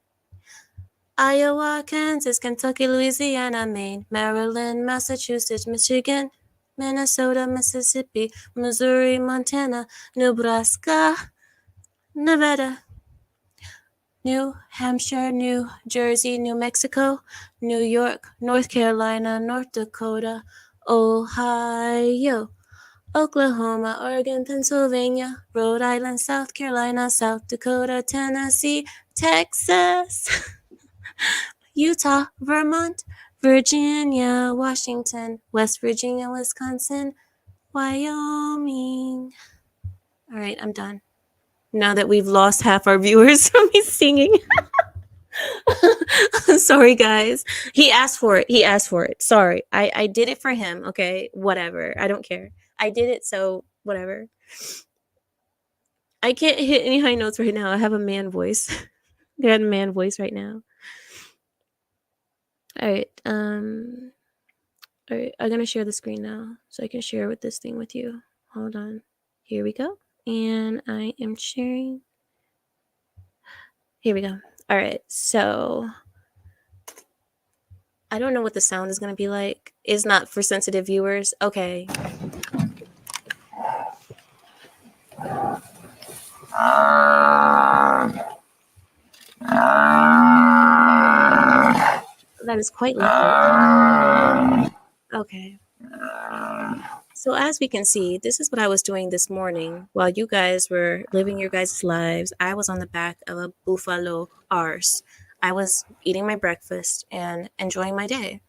S1: Iowa, Kansas, Kentucky, Louisiana, Maine, Maryland, Massachusetts, Michigan, Minnesota, Mississippi, Missouri, Montana, Nebraska, Nevada, New Hampshire, New Jersey, New Mexico, New York, North Carolina, North Dakota, Ohio, Oklahoma, Oregon, Pennsylvania, Rhode Island, South Carolina, South Dakota, Tennessee, Texas, Utah, Vermont, Virginia, Washington, West Virginia, Wisconsin, Wyoming. All right, I'm done. Now that we've lost half our viewers from me singing. Sorry, guys. He asked for it. He asked for it. Sorry. I did it for him. Okay. Whatever. I don't care. I did it, so whatever. I can't hit any high notes right now. I have a man voice. I got a man voice right now. All right. All right. I'm gonna share the screen now, so I can share with this thing with you. Hold on. Here we go. And I am sharing. Here we go. All right. So I don't know what the sound is going to be like. It's not for sensitive viewers. Okay. That is quite loud. Okay. So as we can see, this is what I was doing this morning while you guys were living your guys' lives. I was on the back of a buffalo arse. I was eating my breakfast and enjoying my day.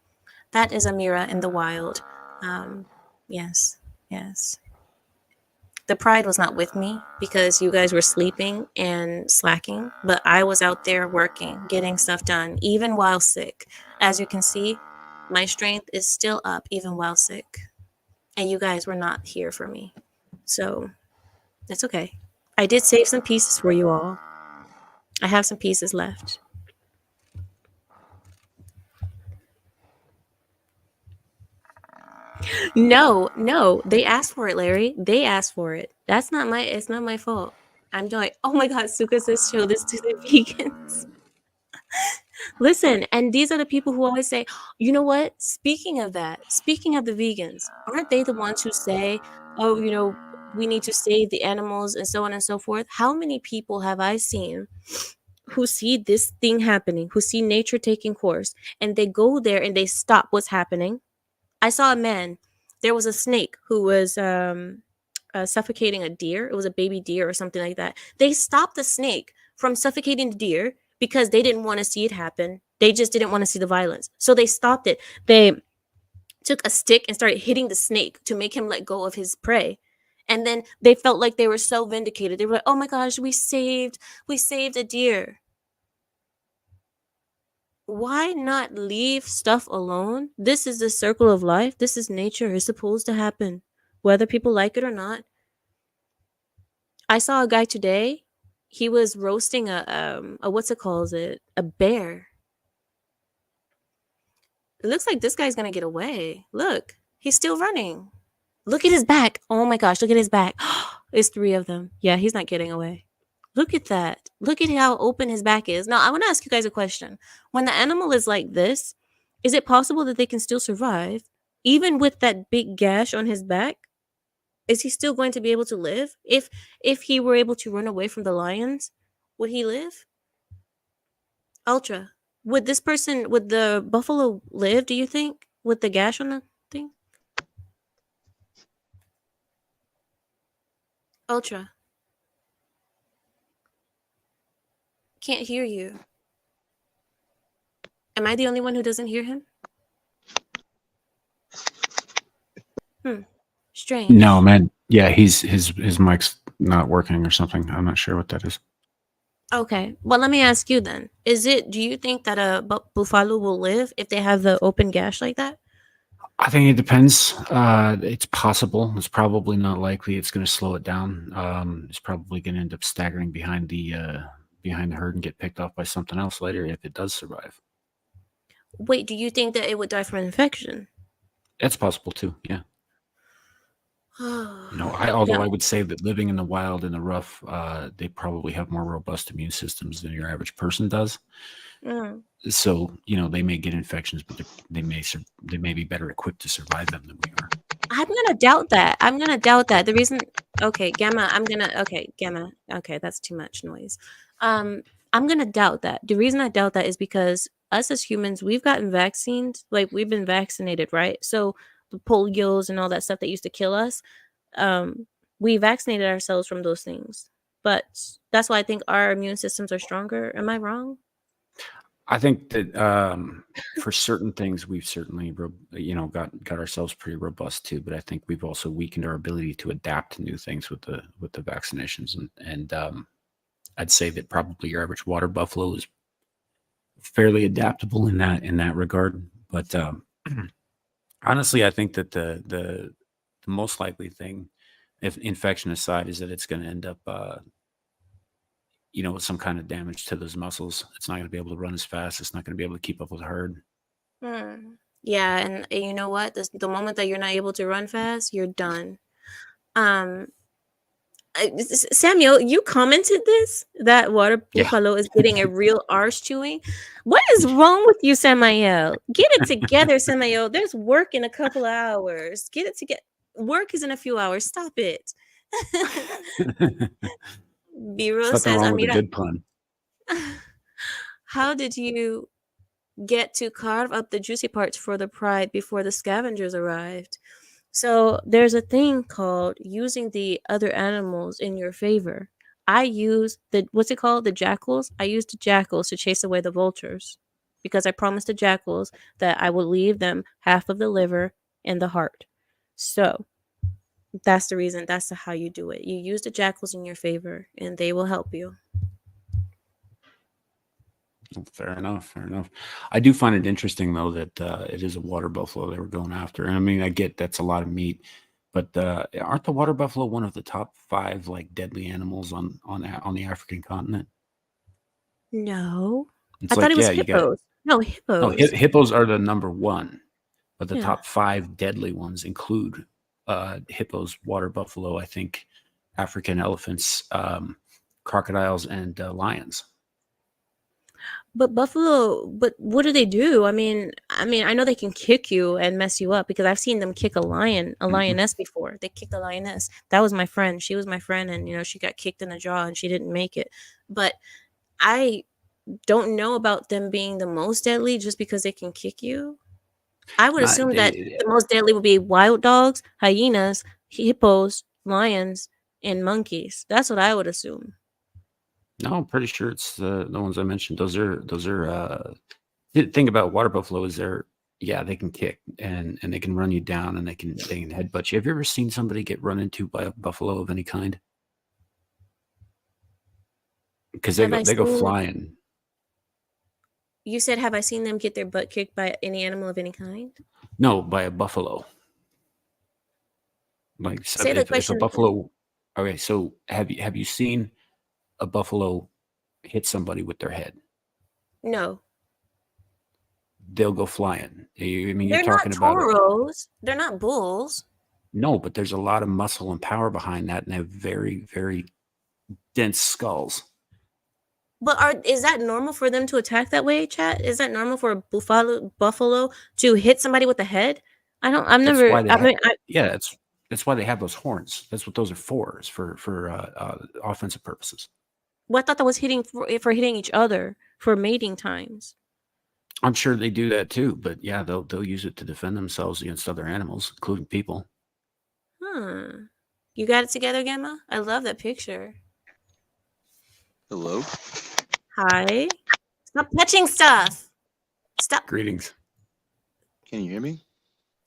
S1: That is Amira in the wild. Yes, yes. The pride was not with me because you guys were sleeping and slacking, but I was out there working, getting stuff done, even while sick. As you can see, my strength is still up even while sick. And you guys were not here for me. So it's okay. I did save some pieces for you all. I have some pieces left. No, they asked for it, Larry. They asked for it. It's not my fault. I'm doing, oh my God, Suka says show this to the vegans. Listen, and these are the people who always say, you know what? Speaking of that, speaking of the vegans, aren't they the ones who say, oh, we need to save the animals and so on and so forth? How many people have I seen who see this thing happening, who see nature taking course, and they go there and they stop what's happening? I saw a man, there was a snake who was suffocating a deer. It was a baby deer or something like that. They stopped the snake from suffocating the deer because they didn't want to see it happen. They just didn't want to see the violence. So they stopped it. They took a stick and started hitting the snake to make him let go of his prey. And then they felt like they were so vindicated. They were like, "Oh my gosh, we saved a deer." Why not leave stuff alone? This is the circle of life. This is nature. It's supposed to happen, whether people like it or not. I saw a guy today. He was roasting a what's it called? A bear. It looks like this guy's gonna get away. Look, he's still running. Look at his back. Oh my gosh, look at his back. It's three of them. Yeah, he's not getting away. Look at that. Look at how open his back is. Now, I want to ask you guys a question. When the animal is like this, is it possible that they can still survive even with that big gash on his back? Is he still going to be able to live? If he were able to run away from the lions, would he live? Ultra. Would the buffalo live, do you think? With the gash on the thing? Ultra. Can't hear you. Am I the only one who doesn't hear him? Hmm.
S2: No,
S1: Strange.
S2: man. Yeah, his mic's not working or something. I'm not sure what that is.
S1: Okay. Well, let me ask you then. Do you think that a buffalo will live if they have the open gash like that?
S2: I think it depends. It's possible. It's probably not likely. It's going to slow it down. It's probably going to end up staggering behind the herd and get picked off by something else later if it does survive.
S1: Wait, do you think that it would die from an infection?
S2: It's possible too. Yeah.
S1: Yeah.
S2: Although I would say that living in the wild in the rough, they probably have more robust immune systems than your average person does.
S1: Mm.
S2: So they may get infections, but they may be better equipped to survive them than we are.
S1: I'm gonna doubt that. I'm gonna doubt that. The reason, okay, Gamma, okay, Gamma, okay, that's too much noise. Um, I'm gonna doubt that. The reason I doubt that is because us as humans, we've gotten vaccines, like we've been vaccinated, right? So the polios and all that stuff that used to kill us, um, we vaccinated ourselves from those things. But that's why I think our immune systems are stronger. Am I wrong?
S2: I think that for certain things, we've certainly got ourselves pretty robust too. But I think we've also weakened our ability to adapt to new things with the vaccinations, and I'd say that probably your average water buffalo is fairly adaptable in that regard. But honestly, I think that the most likely thing, if infection aside, is that it's going to end up with some kind of damage to those muscles. It's not going to be able to run as fast. It's not going to be able to keep up with the herd.
S1: Hmm. Yeah, and you know what? The moment that you're not able to run fast, you're done. Um, Samuel, you commented this that water
S2: Yeah.
S1: buffalo is getting a real arse chewing. What is wrong with you, Samael? Get it together, Samael. There's work in a couple of hours. Get it together. Work is in a few hours. Stop it.
S2: There's
S1: Biro
S2: nothing
S1: says,
S2: wrong with a
S1: Amira,
S2: good pun.
S1: how did you get to carve up the juicy parts for the pride before the scavengers arrived? So there's a thing called using the other animals in your favor. I use the what's it called? The jackals. I used the jackals to chase away the vultures because I promised the jackals that I would leave them half of the liver and the heart. So that's the reason. That's how you do it. You use the jackals in your favor, and they will help you.
S2: Fair enough. Fair enough. I do find it interesting though that it is a water buffalo they were going after, and I mean I get that's a lot of meat, but aren't the water buffalo one of the top 5 like deadly animals on the African continent?
S1: No, I
S2: It's
S1: thought it
S2: like,
S1: was
S2: yeah, you got
S1: hippos. No,
S2: no
S1: hippos.
S2: hippos are the number one, but the
S1: Yeah.
S2: top 5 deadly ones include hippos, water buffalo, I think, African elephants, crocodiles, and lions.
S1: But buffalo, but what do they do? I know they can kick you and mess you up because I've seen them kick a
S2: Mhm.
S1: lioness before. They kicked a lioness. That was my friend. She was my friend, and she got kicked in the jaw and she didn't make it. But I don't know about them being the most deadly just because they can kick you. I would
S2: Not,
S1: assume that
S2: they,
S1: the most deadly would be wild dogs, hyenas, hippos, lions, and monkeys. That's what I would assume.
S2: No, I'm pretty sure it's the ones I mentioned. Those are the thing about water buffalo is they can kick and they can run you down and they can headbutt you. Have you ever seen somebody get run into by a buffalo of any kind? Because they
S1: Have
S2: go
S1: I
S2: they go
S1: seen
S2: flying.
S1: You said, have I seen them get their butt kicked by any animal of any kind?
S2: No, by a buffalo. Like so
S1: Say the
S2: if a
S1: question again.
S2: buffalo. Okay, so have you seen a buffalo hit somebody with their head?
S1: No.
S2: they'll go flying. I mean, you're
S1: They're not
S2: talking about
S1: toros. They're not bulls.
S2: no, but there's a lot of muscle and power behind that, and they have very, very dense skulls.
S1: But is that normal for them to attack that way, chat? Is that normal for a buffalo to hit somebody with the head? I don't. I've
S2: That's
S1: never.
S2: why they
S1: I
S2: have,
S1: mean,
S2: yeah, that's why they have those horns. That's what those are for, is for offensive purposes.
S1: well, I thought that was hitting for hitting each other for mating times.
S2: I'm sure they do that too, but yeah, they'll use it to defend themselves against other animals, including people.
S1: Hmm. You got it together, Gamma? I love that picture.
S3: Hello?
S1: Hi. Stop touching stuff. Stop.
S2: Greetings.
S3: Can you hear me?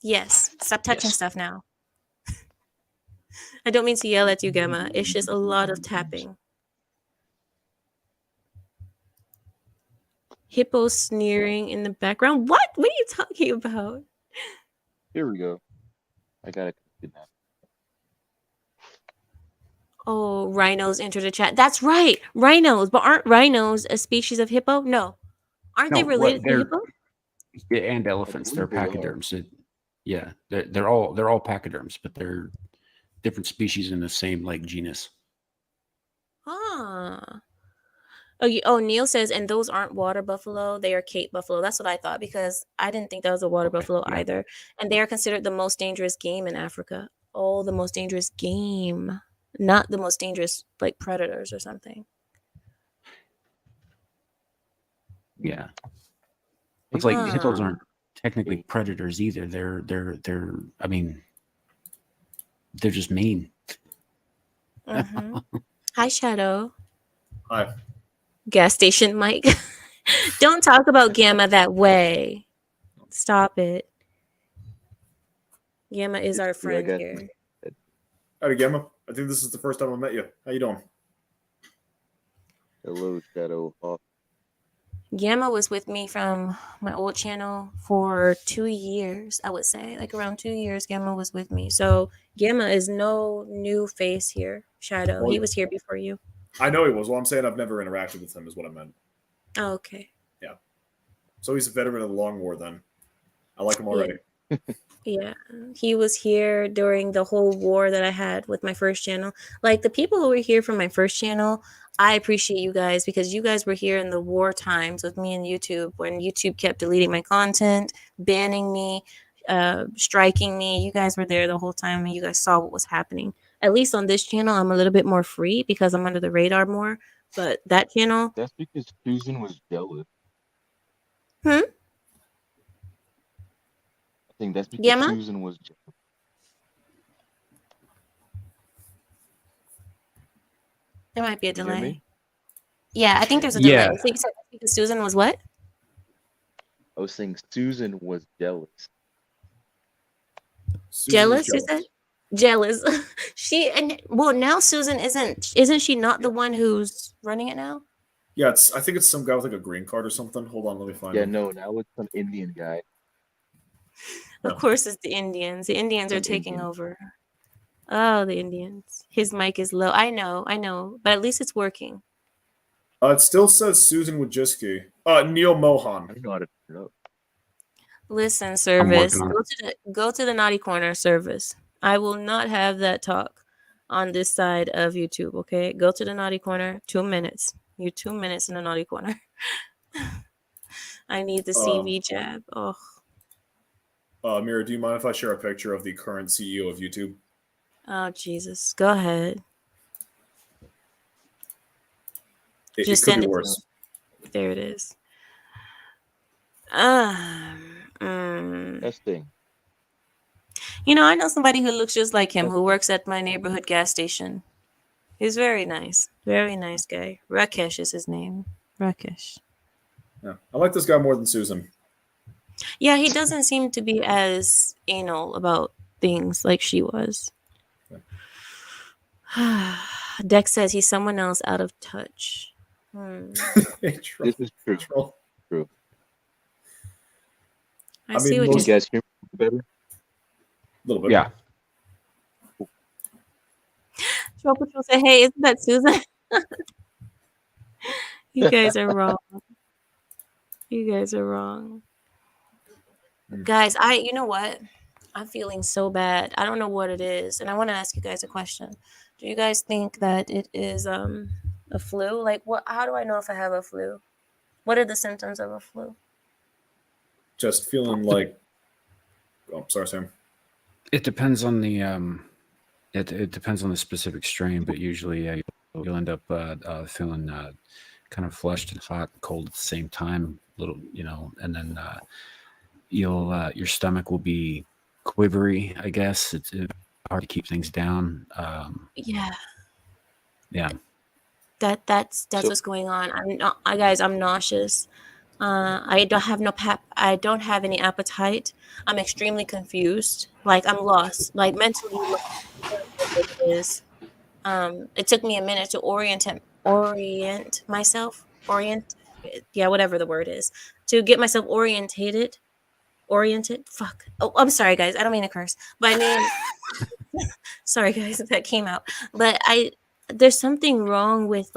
S1: Yes. Stop touching
S2: Yes.
S1: stuff now. I don't mean to yell at you, Gamma. It's just a lot of tapping. Hippo sneering in the background. What? What are you talking about?
S3: Here we go. I got it now.
S1: Oh, rhinos enter the chat. That's right. Rhinos. But aren't rhinos a species of hippo? No. Aren't they
S2: No, well,
S1: related to hippo?
S2: yeah, and elephants. They're
S3: believe they are.
S2: pachyderms. Yeah, they're all pachyderms, but they're different species in the same like genus.
S1: Ah. Oh, Neil says, and those aren't water buffalo. They are Cape buffalo. That's what I thought because I didn't think that was a water
S2: Okay,
S1: buffalo
S2: yeah.
S1: either. And they are considered the most dangerous game in Africa. Oh, the most dangerous game, not the most dangerous like predators or something.
S2: Yeah, it's like hippos
S1: Huh.
S2: aren't technically predators either. They're. I mean, they're just mean.
S1: Mhm. Hi, Shadow.
S4: Hi.
S1: Gas station Mike. Don't talk about Gamma that way. Stop it. Gamma is our
S3: It's true, I
S1: friend
S3: got-
S1: here.
S4: Howdy, Gemma. I think this is the first time I met you. How you doing?
S3: Hello, Shadow Hawk.
S1: Gamma was with me from my old channel for 2 years, I would say. Like around 2 years, Gamma was with me. So Gamma is no new face here. Shadow.
S4: Well,
S1: He was here before you.
S4: I know he was. Well, I'm saying I've never interacted with him, is what I meant.
S1: Oh, okay.
S4: So he's a veteran of the Long War, then. I like him already.
S1: Yeah. He was here during the whole war that I had with my first channel. Like the people who were here from my first channel, I appreciate you guys because you guys were here in the war times with me and YouTube when YouTube kept deleting my content, banning me, striking me. You guys were there the whole time and you guys saw what was happening. At least on this channel, I'm a little bit more free because I'm under the radar more. But that channel,
S3: That's because Susan was jealous.
S1: Hmm?
S3: I think that's because
S1: Gamma?
S3: Susan was jealous.
S1: There might be a
S3: Can you hear
S1: delay.
S3: me?
S1: Yeah, I think there's a
S2: Yeah.
S1: delay. So you said because Susan was what?
S3: I was saying Susan was jealous.
S4: Susan
S1: Jealous,
S4: is
S1: you said? Jealous. She and well now Susan isn't she not the one who's running it now?
S4: Yeah, I think it's some guy with like a green card or something. Hold on, let me find
S3: Yeah,
S4: him.
S3: no, now it's some Indian guy.
S1: Of
S4: Yeah.
S1: course it's the Indians. The Indians are
S3: Some
S1: taking
S3: Indian.
S1: over. Oh, the Indians. His mic is low. I know, but at least it's working.
S4: It still says Susan Wojcicki. Neil
S3: I
S4: Mohan.
S3: don't know how to turn it up.
S1: Listen, service.
S2: working on
S1: Go to the naughty corner service. I will not have that talk on this side of YouTube, okay? Go to the naughty corner. 2 minutes. You're 2 minutes in the naughty corner. I need the CV jab. Oh,
S4: Mira, do you mind if I share a picture of the current CEO of YouTube?
S1: oh Jesus. Go ahead.
S4: It
S1: Just
S4: could
S1: send
S4: be
S1: it to
S4: worse.
S1: me. There it is. Mm.
S3: Testing.
S1: You know, I know somebody who looks just like him who works at my neighborhood gas station. He's very nice. Very nice guy. Rakesh is his name. Rakesh.
S4: Yeah. I like this guy more than Susan.
S1: Yeah, he doesn't seem to be as anal about things like she was. Dex says he's someone else out of touch.
S3: This is true.
S4: Troll.
S3: True.
S1: I
S4: I
S1: see
S4: mean,
S1: what
S3: Can
S1: you
S3: you guys hear me better?
S4: A little bit.
S2: Yeah.
S1: Troll Patrol said, hey, isn't that Susan? You guys are wrong. You guys are wrong. Guys, you know what? I'm feeling so bad. I don't know what it is, and I want to ask you guys a question. Do you guys think that it is a flu? Like, what? How do I know if I have a flu? What are the symptoms of a flu?
S4: Just feeling like. Oh, sorry, Sam.
S2: It depends on the it depends on the specific strain, but usually you'll end up feeling kind of flushed and hot and cold at the same time, little, and then you'll your stomach will be quivery, I guess. It's hard to keep things down.
S1: Yeah,
S2: Yeah.
S1: that's
S3: So
S1: what's going on. I'm not, guys. I'm nauseous. I don't have no pap. I don't have any appetite. I'm extremely confused. Like I'm lost. Like mentally lost. What this is. It took me a minute to orient myself. Yeah, whatever the word is, to get myself oriented. Fuck. Oh, I'm sorry, guys. I don't mean to curse, but I mean, sorry, guys, that came out. But there's something wrong with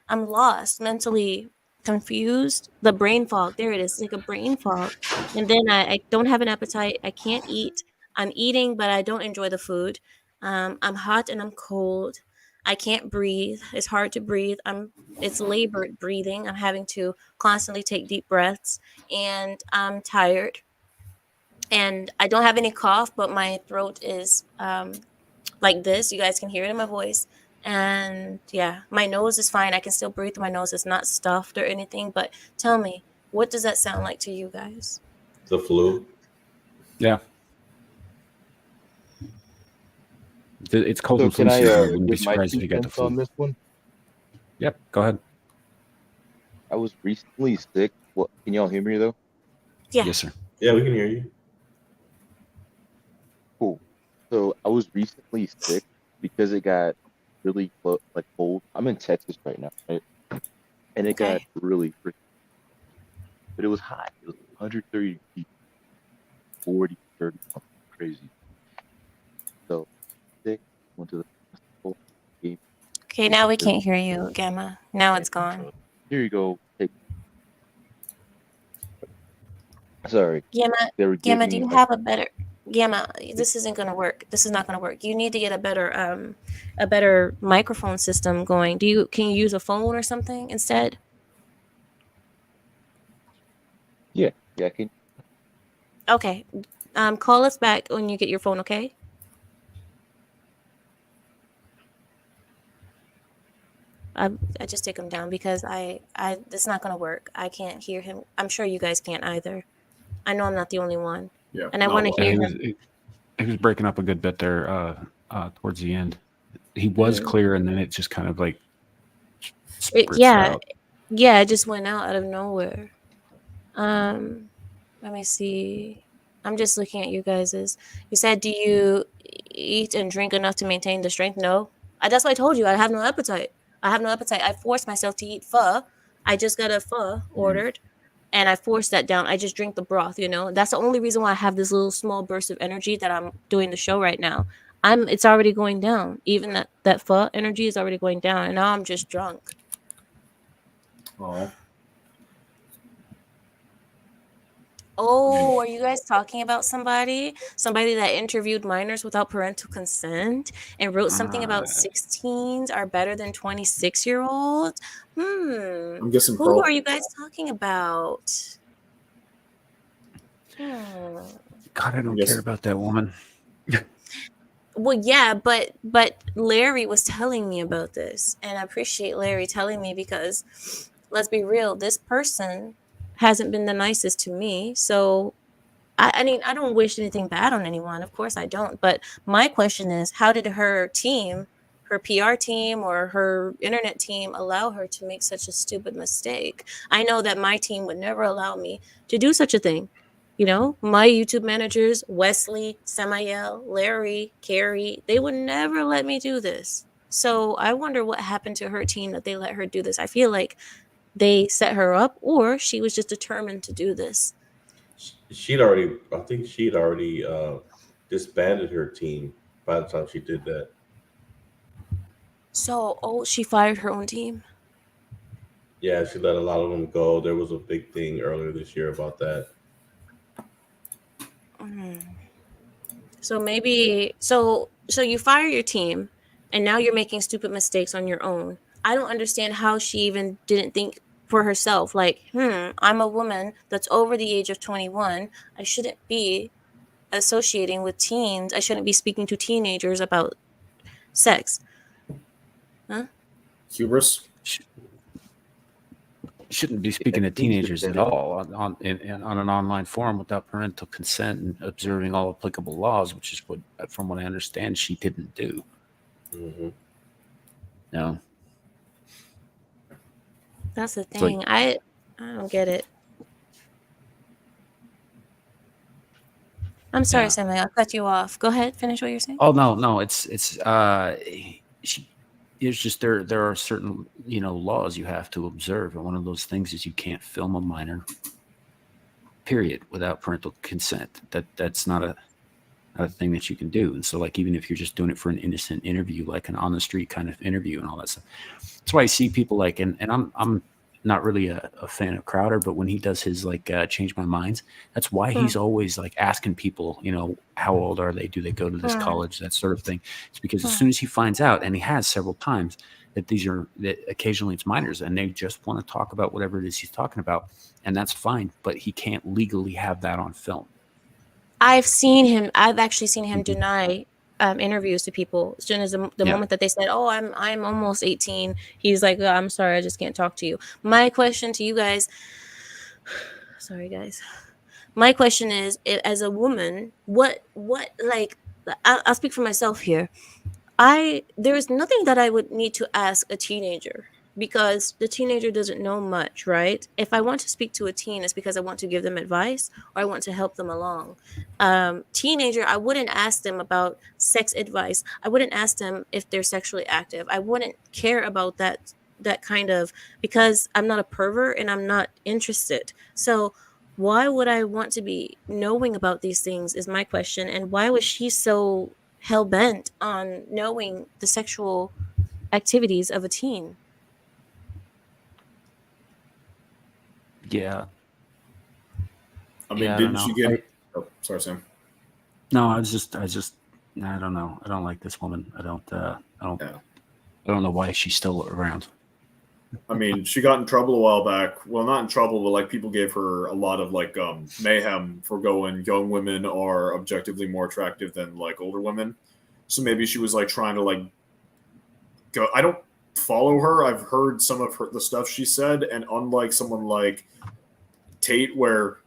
S1: I'm lost, mentally confused. The brain fog. There it is. It's like a brain fog, and then I don't have an appetite. I can't eat. I'm eating, but I don't enjoy the food. I'm hot and I'm cold. I can't breathe. It's hard to breathe. It's labored breathing. I'm having to constantly take deep breaths, and I'm tired. And I don't have any cough, but my throat is like this. You guys can hear it in my voice. And yeah, my nose is fine. I can still breathe through my nose. It's not stuffed or anything. But tell me, what does that sound like to you guys?
S5: The flu.
S2: Yeah. It's cold
S3: so
S2: and flu
S3: can I
S2: season. I wouldn't be
S3: give my
S2: surprised if
S3: 2
S2: you got the
S3: cents on
S2: flu.
S3: this one?
S2: Yep. Go ahead.
S3: I was recently sick. What? Can y'all hear me though?
S1: Yeah.
S2: Yes, sir.
S5: Yeah, we can hear you.
S3: Cool. So I was recently sick because it got really cold. I'm in Texas right now, right? And it got
S1: Okay.
S3: really freaking, but it was hot. It was 130 degrees, 40, 30, something crazy. So sick, went to the hospital, gave
S1: Okay,
S3: me
S1: now we
S3: some
S1: can't hear you, Gamma. Now it's gone.
S3: here you go. Sorry,
S1: Gamma,
S3: they were
S1: Gamma, do
S3: giving
S1: you
S3: like
S1: have a better Gamma? This isn't gonna work. This is not gonna work. You need to get a better microphone system going. Can you use a phone or something instead?
S3: yeah, I can.
S1: Okay. Call us back when you get your phone, okay? I just take him down because it's not gonna work. I can't hear him. I'm sure you guys can't either. I know I'm not the only one,
S4: Yeah.
S1: and I
S4: not
S1: want to
S4: well.
S2: Yeah,
S1: hear
S2: he was
S1: him.
S2: he was breaking up a good bit there towards the end. He was
S1: Mhm.
S2: clear, and then it just kind of like
S1: It,
S2: spritzed
S1: yeah,
S2: out.
S1: yeah, it just went out of nowhere. Um, Let me see. I'm just looking at you guys's. You said, do you eat and drink enough to maintain the strength? No. That's what I told you. I have no appetite. I have no appetite. I forced myself to eat pho. I just got a pho ordered, and I forced that down. I just drink the broth. That's the only reason why I have this little small burst of energy that I'm doing the show right now. It's already going down. Even that pho energy is already going down, and now I'm just drunk.
S4: Oh,
S1: Oh, are you guys talking about somebody? Somebody that interviewed minors without parental consent and wrote something about 16s are better than 26-year-olds?
S4: I'm guessing
S1: Who are
S4: Pearl.
S1: you guys talking about? Hmm.
S2: God, I
S4: I'm
S2: don't care
S4: guessing.
S2: about that woman.
S1: Well, yeah, but Larry was telling me about this, and I appreciate Larry telling me because let's be real, this person hasn't been the nicest to me. So I mean, I don't wish anything bad on anyone. Of course, I don't. But my question is, how did her team, her PR team, or her internet team allow her to make such a stupid mistake? I know that my team would never allow me to do such a thing. My YouTube managers, Wesley, Samael, Larry, Carrie, they would never let me do this. So I wonder what happened to her team that they let her do this. I feel like they set her up, or she was just determined to do this.
S5: I think she'd already disbanded her team by the time she did that.
S1: So, she fired her own team.
S5: Yeah, she let a lot of them go. There was a big thing earlier this year about that.
S1: So maybe so you fire your team and now you're making stupid mistakes on your own. I don't understand how she even didn't think for herself like, I'm a woman that's over the age of 21. I shouldn't be associating with teens. I shouldn't be speaking to teenagers about sex. Huh?
S4: Hubris.
S2: Shouldn't be speaking to teenagers at all on an online forum without parental consent and observing all applicable laws, which is what, from what I understand, she didn't do.
S5: Mm-hmm.
S2: No,
S1: That's the
S2: It's like-
S1: thing. I don't get it. I'm sorry,
S2: Yeah.
S1: Samuel. I cut you off. Go ahead. Finish what you're saying.
S2: Oh no, it's she. It's just there are certain laws you have to observe, and one of those things is you can't film a minor. Period, without parental consent. That's not a thing that you can do. And so, like, even if you're just doing it for an innocent interview, like an on the street kind of interview and all that stuff, that's why I see people like, and I'm not really a fan of Crowder, but when he does his like change my minds, that's why he's always like asking people, how old are they? Do they go to this college? That sort of thing. It's because as soon as he finds out, and he has several times, that occasionally it's minors and they just want to talk about whatever it is he's talking about, and that's fine, but he can't legally have that on film.
S1: I've actually seen him deny interviews to people as soon as the moment that they said, "Oh, I'm almost 18." He's like, "Oh, I'm sorry, I just can't talk to you." My question to you guys, sorry guys, my question is, as a woman, what like, I'll speak for myself here. There is nothing that I would need to ask a teenager because the teenager doesn't know much, right? If I want to speak to a teen, it's because I want to give them advice or I want to help them along. Teenager, I wouldn't ask them about sex advice. I wouldn't ask them if they're sexually active. I wouldn't care about that kind of, because I'm not a pervert and I'm not interested. So why would I want to be knowing about these things is my question. And why was she so hell-bent on knowing the sexual activities of a teen?
S2: Yeah.
S4: I mean,
S2: Yeah, I
S4: didn't
S2: don't
S4: she
S2: know.
S4: get? Oh, sorry, Sam.
S2: No, I don't know. I don't like this woman. I don't know why she's still around.
S4: I mean, she got in trouble a while back. Well, not in trouble, but like people gave her a lot of like mayhem for going young women are objectively more attractive than like older women. So maybe she was like trying to like go. I don't follow her. I've heard some of the stuff she said, and unlike someone like Tate, where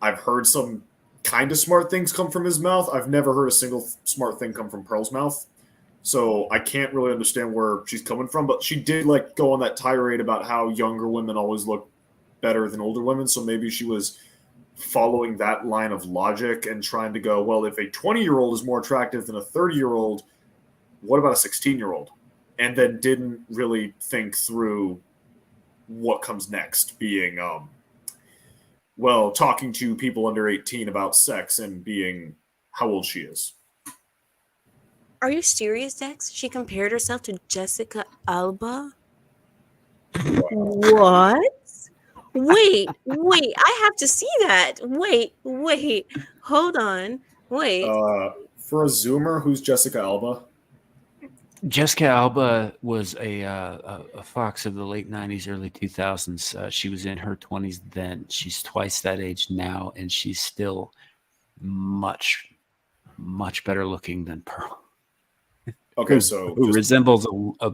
S4: I've heard some kind of smart things come from his mouth, I've never heard a single smart thing come from Pearl's mouth. So I can't really understand where she's coming from, but she did like go on that tirade about how younger women always look better than older women. So maybe she was following that line of logic and trying to go, well, if a 20-year-old is more attractive than a 30-year-old, what about a 16-year-old? And then didn't really think through what comes next, being talking to people under 18 about sex and being how old she is.
S1: Are you serious, Dex? She compared herself to Jessica Alba? What? Wait, I have to see that. Wait, hold on. Wait.
S4: For a Zoomer, who's Jessica Alba?
S2: Jessica Alba was a fox of the late 90s, early 2000s. She was in her 20s then. She's twice that age now, and she's still much, much better looking than Pearl.
S4: Okay, so
S2: who resembles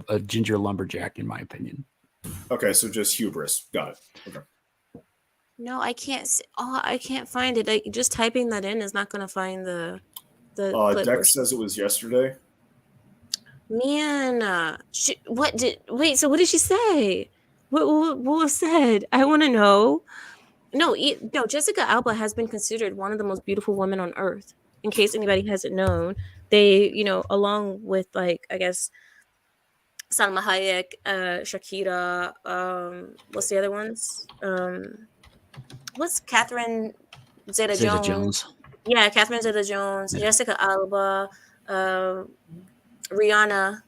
S2: a ginger lumberjack, in my opinion.
S4: Okay, so just hubris. Got it. Okay.
S1: No, I can't. I can't find it. Just typing that in is not going to find the clip.
S4: Dex says it was yesterday.
S1: Man, so what did she say? What was said? I want to know. No, Jessica Alba has been considered one of the most beautiful women on earth. In case anybody hasn't known, they, along with like, I guess, Salma Hayek, Shakira, what's the other ones? What's Catherine Zeta-Jones? Yeah, Catherine Zeta-Jones, yeah. Jessica Alba, Rihanna,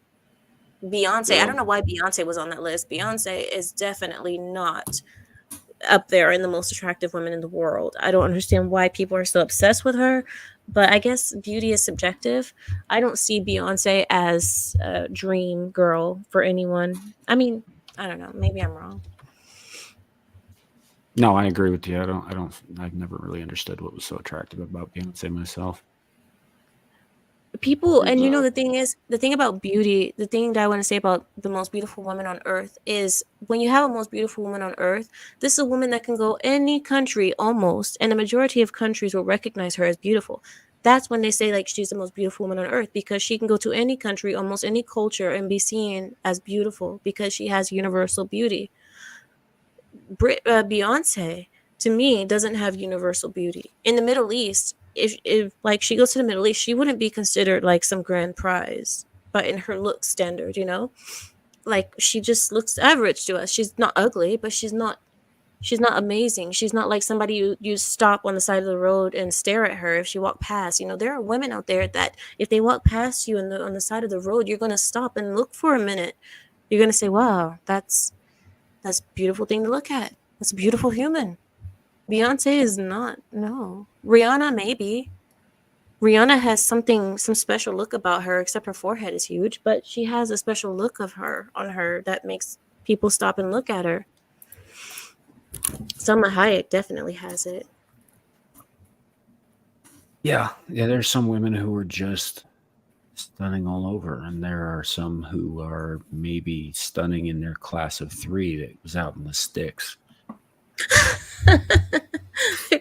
S1: Beyonce. Yeah. I don't know why Beyonce was on that list. Beyonce is definitely not up there in the most attractive women in the world. I don't understand why people are so obsessed with her, but I guess beauty is subjective. I don't see Beyonce as a dream girl for anyone. I mean, I don't know. Maybe I'm wrong.
S2: No, I agree with you. I've never really understood what was so attractive about Beyonce myself.
S1: People, and you know, the thing is, the thing about beauty, the thing that I want to say about the most beautiful woman on earth is when you have a most beautiful woman on earth, this is a woman that can go any country almost, and the majority of countries will recognize her as beautiful. That's when they say like she's the most beautiful woman on earth, because she can go to any country, almost any culture, and be seen as beautiful because she has universal beauty. Beyonce, to me, doesn't have universal beauty. In the Middle East, if like she goes to the Middle East, she wouldn't be considered like some grand prize, but in her look standard, you know, like she just looks average to us. She's not ugly, but she's not amazing. She's not like somebody you stop on the side of the road and stare at her if she walked past. You know, there are women out there that if they walk past you on the side of the road, you're gonna stop and look for a minute. You're gonna say, "Wow, that's a beautiful thing to look at. That's a beautiful human." Beyonce is not. No. Rihanna, maybe. Rihanna has something, some special look about her, except her forehead is huge, but she has a special look of her on her that makes people stop and look at her. Selma Hayek definitely has it.
S2: Yeah, there's some women who are just stunning all over, and there are some who are maybe stunning in their class of 3 that was out in the sticks.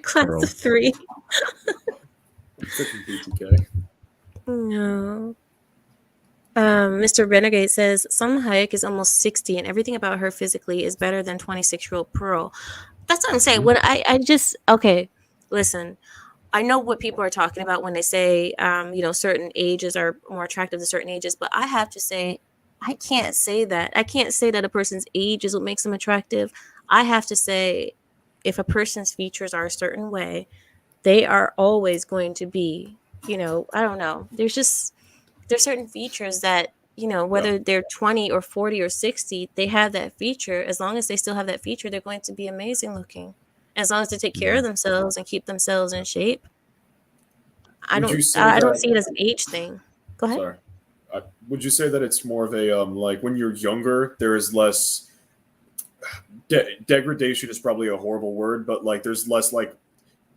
S1: Class
S2: Girl.
S1: of 3.
S4: BTK.
S1: No. Mr. Renegade says Salma Hayek is almost 60 and everything about her physically is better than 26-year-old Pearl. That's what I'm saying. When I just, okay, listen, I know what people are talking about when they say, you know, certain ages are more attractive to certain ages, but I have to say, I can't say that. I can't say that a person's age is what makes them attractive. I have to say, if a person's features are a certain way, they are always going to be, you know, I don't know. There's certain features that, you know, whether they're 20 or 40 or 60, they have that feature. As long as they still have that feature, they're going to be amazing looking. As long as they take care of themselves and keep themselves in shape. I
S4: Would you
S1: don't
S4: say
S1: I don't
S4: that?
S1: see it as an age thing. Go ahead.
S4: Sorry. Would you say that it's more of a like when you're younger, there is less degradation is probably a horrible word, but like there's less like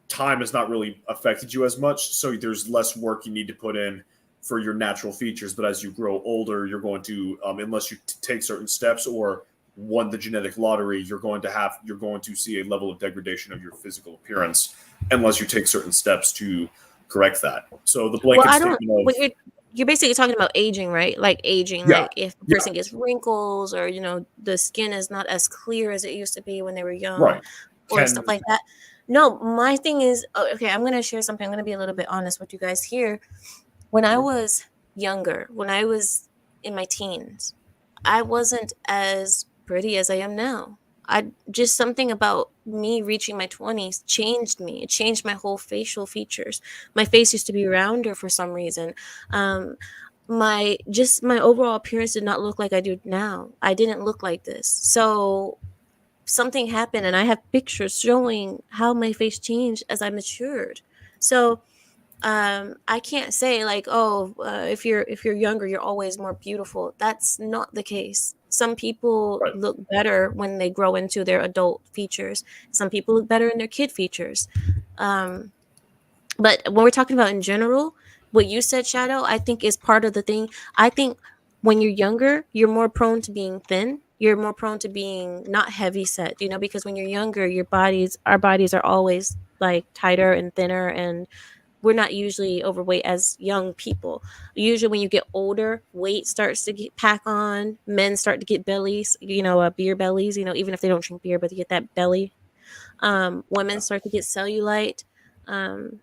S4: time has not really affected you as much, so there's less work you need to put in for your natural features. But as you grow older, you're going to unless you take certain steps or won the genetic lottery, you're going to see a level of degradation of your physical appearance unless you take certain steps to correct that. So the
S1: Well,
S4: blanket
S1: I don't.
S4: statement of
S1: What you're basically talking about aging, right? Like aging,
S4: yeah,
S1: like if a
S4: yeah,
S1: person gets wrinkles or you know the skin is not as clear as it used to be when they were young,
S4: right.
S1: or
S4: Can
S1: stuff like that. No, my thing is okay. I'm gonna share something. I'm gonna be a little bit honest with you guys here. When I was younger, when I was in my teens, I wasn't as pretty as I am now. I just something about me reaching my 20s changed me. It changed my whole facial features. My face used to be rounder for some reason. Um, my overall appearance did not look like I do now. I didn't look like this. So something happened, and I have pictures showing how my face changed as I matured. So I can't say like, oh, if you're younger you're always more beautiful. That's not the case. Some people
S4: right.
S1: look better when they grow into their adult features. Some people look better in their kid features. um but when we're talking about in general, what you said, Shadow, I think is part of the thing. I think when you're younger, you're more prone to being thin. You're more prone to being not heavy set, you know, because when you're younger, our bodies are always like tighter and thinner, and we're not usually overweight as young people. Usually, when you get older, weight starts to get pack on. Men start to get bellies, you know, beer bellies. You know, even if they don't drink beer, but they get that belly. Women start to get cellulite. Um,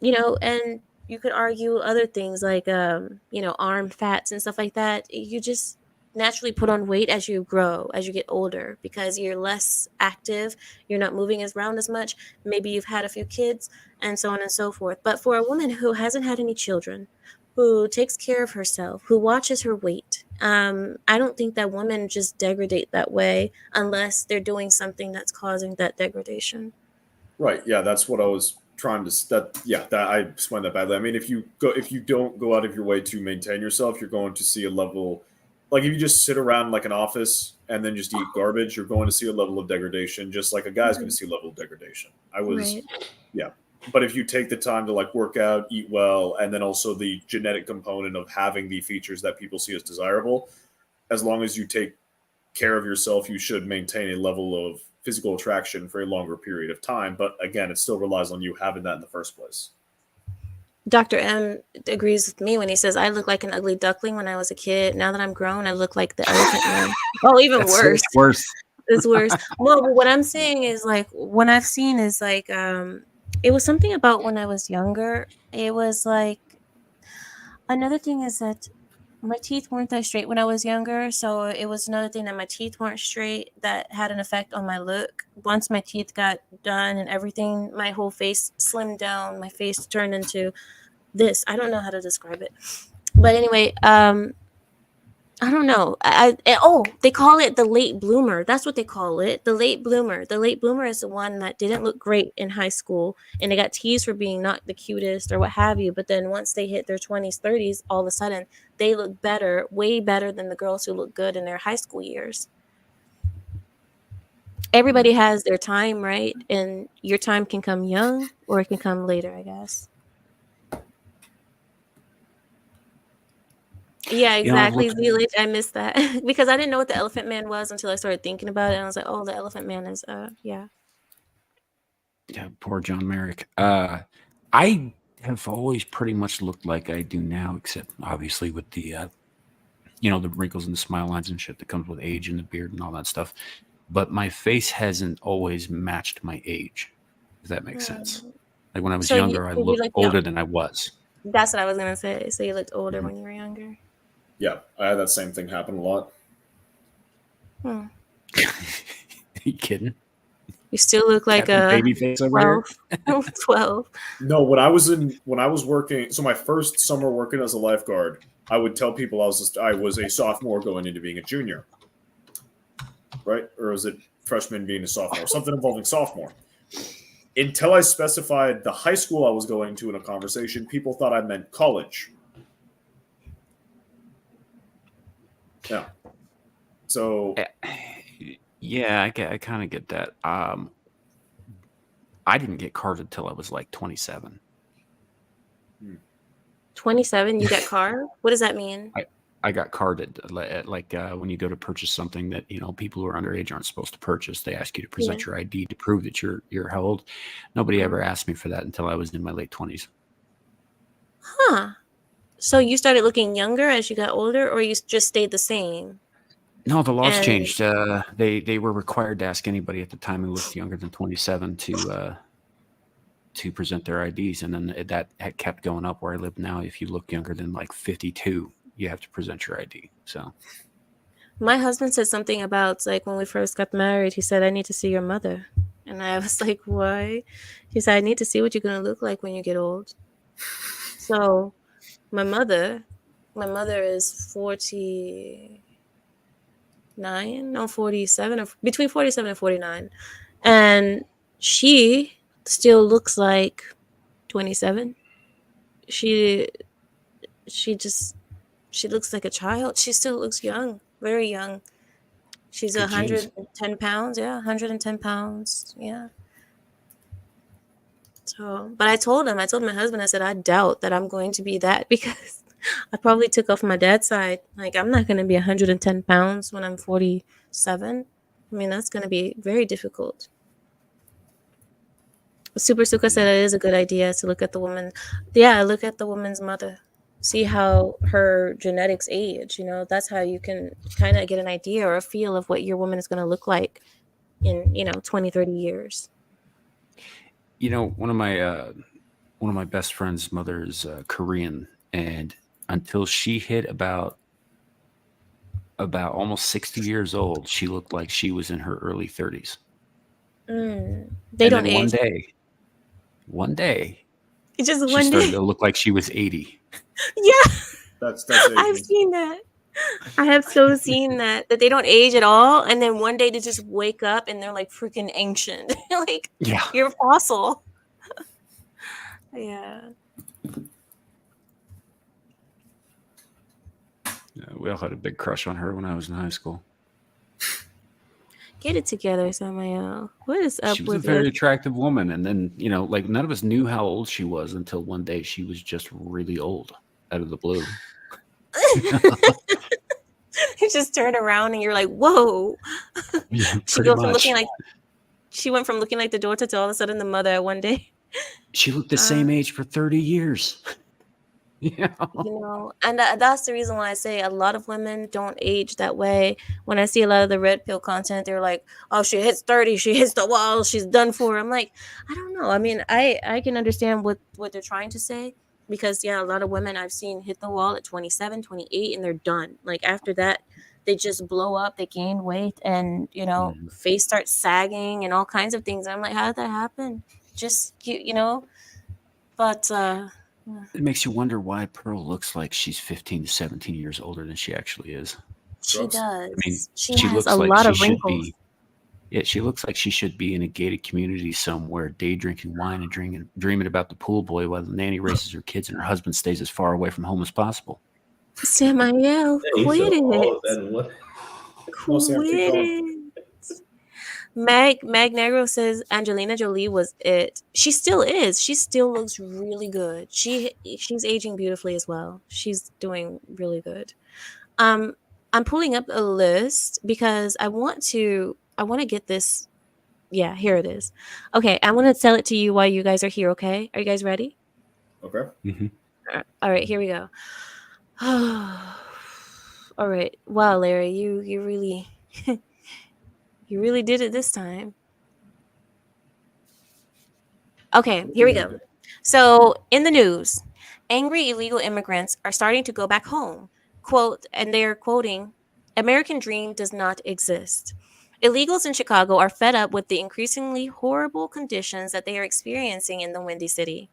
S1: you know, and you could argue other things like you know, arm fats and stuff like that. You just naturally put on weight as you grow, as you get older, because you're less active, you're not moving as around as much, maybe you've had a few kids, and so on and so forth. But for a woman who hasn't had any children, who takes care of herself, who watches her weight I don't think that women just degrade that way unless they're doing something that's causing that degradation.
S4: Right. Yeah, that's what I was trying to. That I explained that badly. I mean, if you don't go out of your way to maintain yourself, you're going to see a level. Like if you just sit around like an office and then just eat garbage, you're going to see a level of degradation. Just like a guy's going to see a level of degradation.
S1: Right.
S4: Yeah. But if you take the time to like work out, eat well, and then also the genetic component of having the features that people see as desirable, as long as you take care of yourself, you should maintain a level of physical attraction for a longer period of time. But again, it still relies on you having that in the first place.
S1: Dr. M agrees with me when he says I look like an ugly duckling when I was a kid. Now that I'm grown, I look like the elephant man. Oh, even
S2: That's so
S1: worse.
S2: much worse.
S1: It's worse. Well, but what I'm saying is like what I've seen is like it was something about when I was younger. It was like another thing is that my teeth weren't that straight when I was younger, so it was another thing that my teeth weren't straight that had an effect on my look. Once my teeth got done and everything, my whole face slimmed down. My face turned into this. I don't know how to describe it. But anyway, I don't know. They call it the late bloomer. That's what they call it. The late bloomer. The late bloomer is the one that didn't look great in high school and they got teased for being not the cutest or what have you. But then once they hit their 20s, 30s, all of a sudden they look better, way better than the girls who look good in their high school years. Everybody has their time, right? And your time can come young or it can come later, I guess. Yeah, exactly. Zealand, I missed that because I didn't know what the Elephant Man was until I started thinking about it. And I was like, oh, the Elephant Man is, yeah.
S2: Yeah, poor John Merrick. I have always pretty much looked like I do now, except obviously with the, the wrinkles and the smile lines and shit that comes with age and the beard and all that stuff. But my face hasn't always matched my age, if that makes sense. Like when I was younger, I looked older than I was.
S1: That's what I was going to say. So you looked older when you were younger.
S4: Yeah, I had that same thing happen a lot.
S2: Are you kidding?
S1: You still look like a
S2: baby face over
S1: 12. 12.
S4: No, when I was working, so my first summer working as a lifeguard, I would tell people I was a sophomore going into being a junior, right? Or was it freshman being a sophomore? Something involving sophomore. Until I specified the high school I was going to in a conversation, people thought I meant college. Yeah. So.
S2: Yeah, I kind of get that. I didn't get carded till I was like 27.
S1: 27? You got carded? What does that mean?
S2: I got carded. Like when you go to purchase something that people who are underage aren't supposed to purchase, they ask you to present your ID to prove that you're how old. Nobody ever asked me for that until I was in my late 20s.
S1: Huh. So you started looking younger as you got older, or you just stayed the same?
S2: No, the laws changed. They were required to ask anybody at the time who looked younger than 27 to present their IDs, and then that had kept going up. Where I live now, if you look younger than like 52, you have to present your ID. So,
S1: my husband said something about like when we first got married. He said, "I need to see your mother," and I was like, "Why?" He said, "I need to see what you're gonna look like when you get old." So, my mother is 47, or between 47 and 49, and she still looks like 27. She looks like a child. She still looks young, very young. She's 110 pounds. Yeah, 110 pounds. Yeah. So, but I told my husband, I said, I doubt that I'm going to be that because I probably took off my dad's side. Like, I'm not going to be 110 pounds when I'm 47. I mean, that's going to be very difficult. Super Suka said it is a good idea to look at the woman. Yeah, look at the woman's mother. See how her genetics age. That's how you can kind of get an idea or a feel of what your woman is going to look like in 20, 30 years.
S2: One of my best friend's mother is Korean, and until she hit about almost 60 years old, she looked like she was in her early 30s.
S1: They don't age.
S2: One day,
S1: she
S2: started to look like she was 80.
S1: Yeah,
S4: that's
S1: I've seen that. I have so seen that they don't age at all, and then one day they just wake up and they're like freaking ancient. Like
S2: Yeah.
S1: you're a fossil. Yeah.
S2: We all had a big crush on her when I was in high school.
S1: Get it together, Samael. What is up
S2: She was a
S1: with
S2: very
S1: this?
S2: attractive woman. And then, like none of us knew how old she was until one day she was just really old out of the blue.
S1: You just turn around and you're like, whoa.
S2: Yeah,
S1: She
S2: pretty
S1: goes from
S2: much.
S1: looking like she went from looking like the daughter to all of a sudden the mother at one day.
S2: She looked the same age for 30 years. Yeah.
S1: And that's the reason why I say a lot of women don't age that way. When I see a lot of the red pill content, they're like, oh, she hits 30, she hits the wall, she's done for. I'm like, I don't know. I mean, I can understand what they're trying to say, because yeah, a lot of women I've seen hit the wall at 27, 28, and they're done. Like after that, they just blow up, they gain weight, and face starts sagging and all kinds of things. I'm like, how did that happen? Just but
S2: It makes you wonder why Pearl looks like she's 15 to 17 years older than she actually is.
S1: she
S4: Drugs?
S1: does.
S2: I mean,
S1: she
S2: she
S1: has
S2: looks
S1: a
S2: like
S1: lot
S2: she
S1: of
S2: should
S1: wrinkles.
S2: be. Yeah, she looks like she should be in a gated community somewhere, day drinking wine and dreaming about the pool boy while the nanny raises her kids and her husband stays as far away from home as possible.
S1: Samael,
S5: Dang, you
S1: quit
S5: said all of
S1: it.
S5: that in one.
S4: No, Sam, keep
S1: Quit
S4: going.
S1: it. Mag Negro says Angelina Jolie was it. She still is. She still looks really good. She's aging beautifully as well. She's doing really good. I'm pulling up a list because I want to get this. Yeah, here it is. Okay, I'm gonna tell it to you while you guys are here. Okay, are you guys ready?
S4: Okay.
S1: All right, here we go. All right. Wow, Larry, you really you really did it this time. Okay, here we go. So, in the news, angry illegal immigrants are starting to go back home. Quote, and they're quoting, American dream does not exist. Illegals in Chicago are fed up with the increasingly horrible conditions that they are experiencing in the Windy City.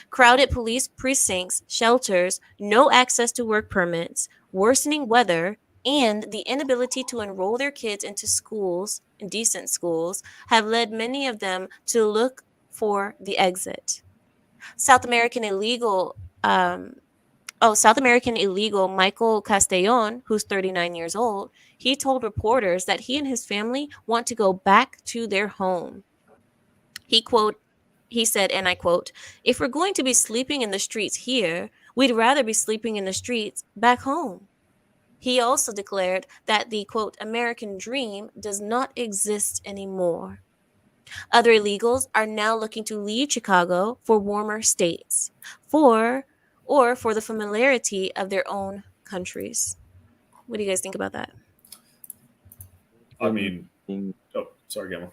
S1: Crowded police precincts, shelters, no access to work permits, worsening weather, and the inability to enroll their kids into schools, in decent schools, have led many of them to look for the exit. South American illegal South American illegal Michael Castellon, who's 39 years old, he told reporters that he and his family want to go back to their home. He said, and I quote, if we're going to be sleeping in the streets here, we'd rather be sleeping in the streets back home. He also declared that the quote, American dream does not exist anymore. Other illegals are now looking to leave Chicago for warmer states, or for the familiarity of their own countries. What do you guys think about that?
S4: I mean,
S3: Can
S4: sorry, Gamma.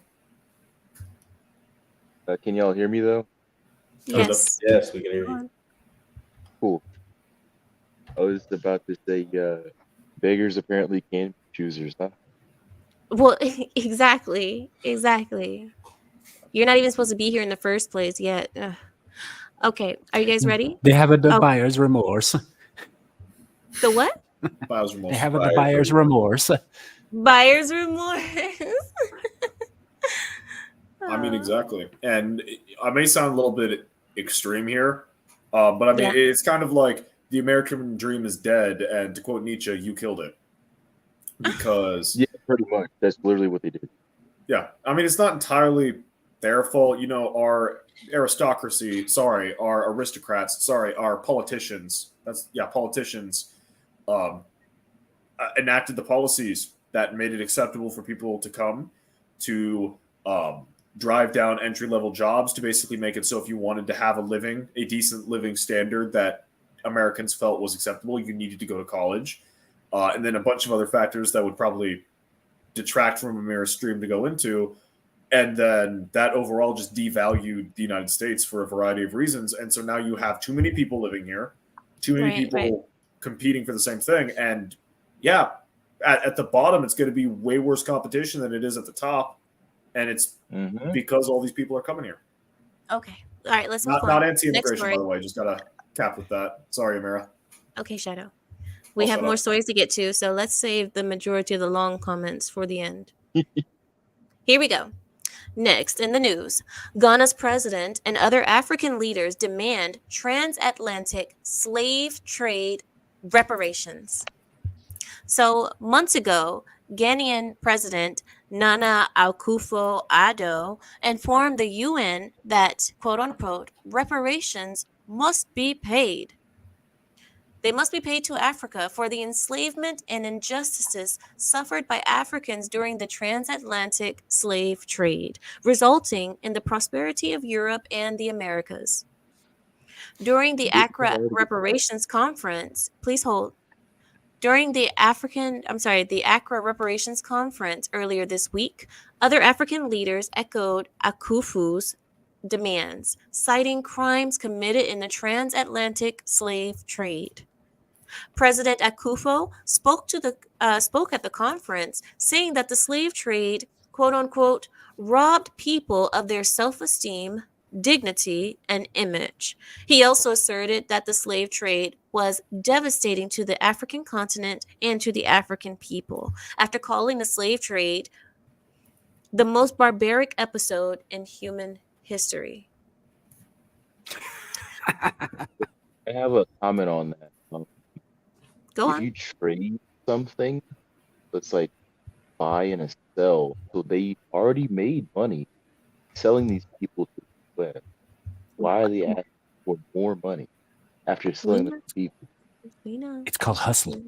S3: y'all hear me though?
S1: Yes.
S5: Yes, we can hear you.
S3: Cool. I was about to say, beggars apparently can be choosers, huh?
S1: Well, exactly. You're not even supposed to be here in the first place yet. Ugh. Okay, are you guys ready?
S2: They have the
S1: Oh.
S2: buyer's remorse.
S1: The what?
S4: Buyer's
S2: They
S4: remorse.
S2: have the buyer's remorse.
S1: Buyer's remorse.
S4: I mean, exactly. And I may sound a little bit extreme here, but I mean,
S1: Yeah.
S4: it's kind of like the American dream is dead, and to quote Nietzsche, you killed it. Because,
S3: Yeah, pretty much. That's literally what they did.
S4: yeah, I mean, it's not entirely their fault. Our aristocracy, our aristocrats, our politicians, politicians enacted the policies that made it acceptable for people to come to drive down entry-level jobs to basically make it so if you wanted to have a decent living standard that Americans felt was acceptable, you needed to go to college. And then a bunch of other factors that would probably detract from America's dream to go into. And then that overall just devalued the United States for a variety of reasons. And so now you have too many people living here, too many people competing for the same thing. And yeah, at the bottom, it's going to be way worse competition than it is at the top. And it's because all these people are coming here.
S1: Okay. All right, let's move on.
S4: Not
S1: Next
S4: anti-immigration,
S1: story.
S4: by the way. Just got to cap with that. Sorry, Amira.
S1: Okay, Shadow. We
S4: I'll
S1: have
S4: shut
S1: more
S4: up.
S1: stories to get to, so let's save the majority of the long comments for the end. Here we go. Next in the news, Ghana's president and other African leaders demand transatlantic slave trade reparations. So, months ago, Ghanaian President Nana Akufo-Addo informed the UN that, quote unquote, reparations must be paid. They must be paid to Africa for the enslavement and injustices suffered by Africans during the transatlantic slave trade, resulting in the prosperity of Europe and the Americas. During the Accra Reparations Conference, please hold. During the Accra Reparations Conference earlier this week, other African leaders echoed Akufu's demands, citing crimes committed in the transatlantic slave trade. President Akufo spoke at the conference, saying that the slave trade, quote unquote, robbed people of their self-esteem, dignity, and image. He also asserted that the slave trade was devastating to the African continent and to the African people, after calling the slave trade the most barbaric episode in human history.
S3: I have a comment on that.
S1: Go
S3: If
S1: on.
S3: you trade something, it's like buy and a sell. So they already made money selling these people to the US. Why are they asking for more money after selling them to people?
S1: We know.
S2: It's called hustle.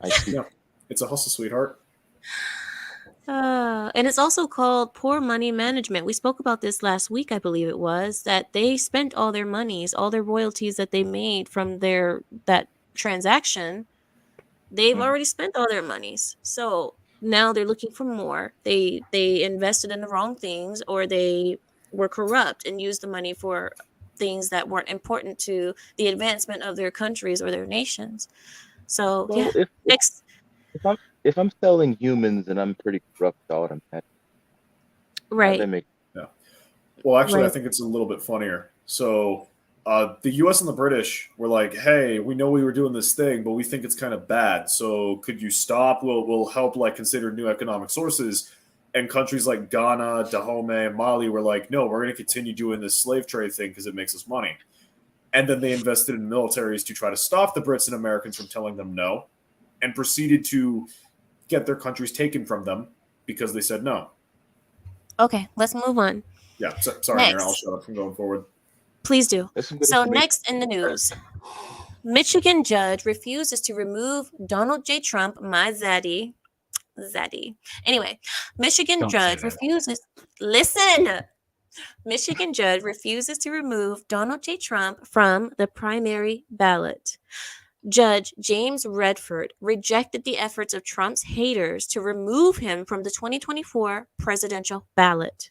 S3: I see.
S4: Yeah, it's a hustle, sweetheart.
S1: And it's also called poor money management. We spoke about this last week, I believe it was, that they spent all their monies, all their royalties that they made from that transaction. They've already spent all their monies. So now they're looking for more. They invested in the wrong things, or they were corrupt and used the money for things that weren't important to the advancement of their countries or their nations. So
S3: Well,
S1: yeah. Next.
S3: if I'm selling humans and I'm pretty corrupt, automatic.
S1: Right.
S3: That makes
S4: Yeah. Well, actually, I
S1: Right.
S4: think it's a little bit funnier. So, the U.S. and the British were like, "Hey, we know we were doing this thing, but we think it's kind of bad. So, could you stop? We'll help like consider new economic sources." And countries like Ghana, Dahomey, and Mali were like, "No, we're going to continue doing this slave trade thing because it makes us money." And then they invested in militaries to try to stop the Brits and Americans from telling them no, and proceeded to get their countries taken from them because they said no.
S1: Okay, let's move on.
S4: Yeah, sorry, Mira, I'll
S1: Next.
S4: shut up from going forward.
S1: Please do.
S3: that's some good
S1: So
S3: information.
S1: next in the news, Michigan judge refuses to remove Donald J. Trump, my zaddy. Anyway, Michigan
S2: Don't say
S1: judge
S2: that.
S1: refuses. Listen. Michigan judge refuses to remove Donald J. Trump from the primary ballot. Judge James Redford rejected the efforts of Trump's haters to remove him from the 2024 presidential ballot.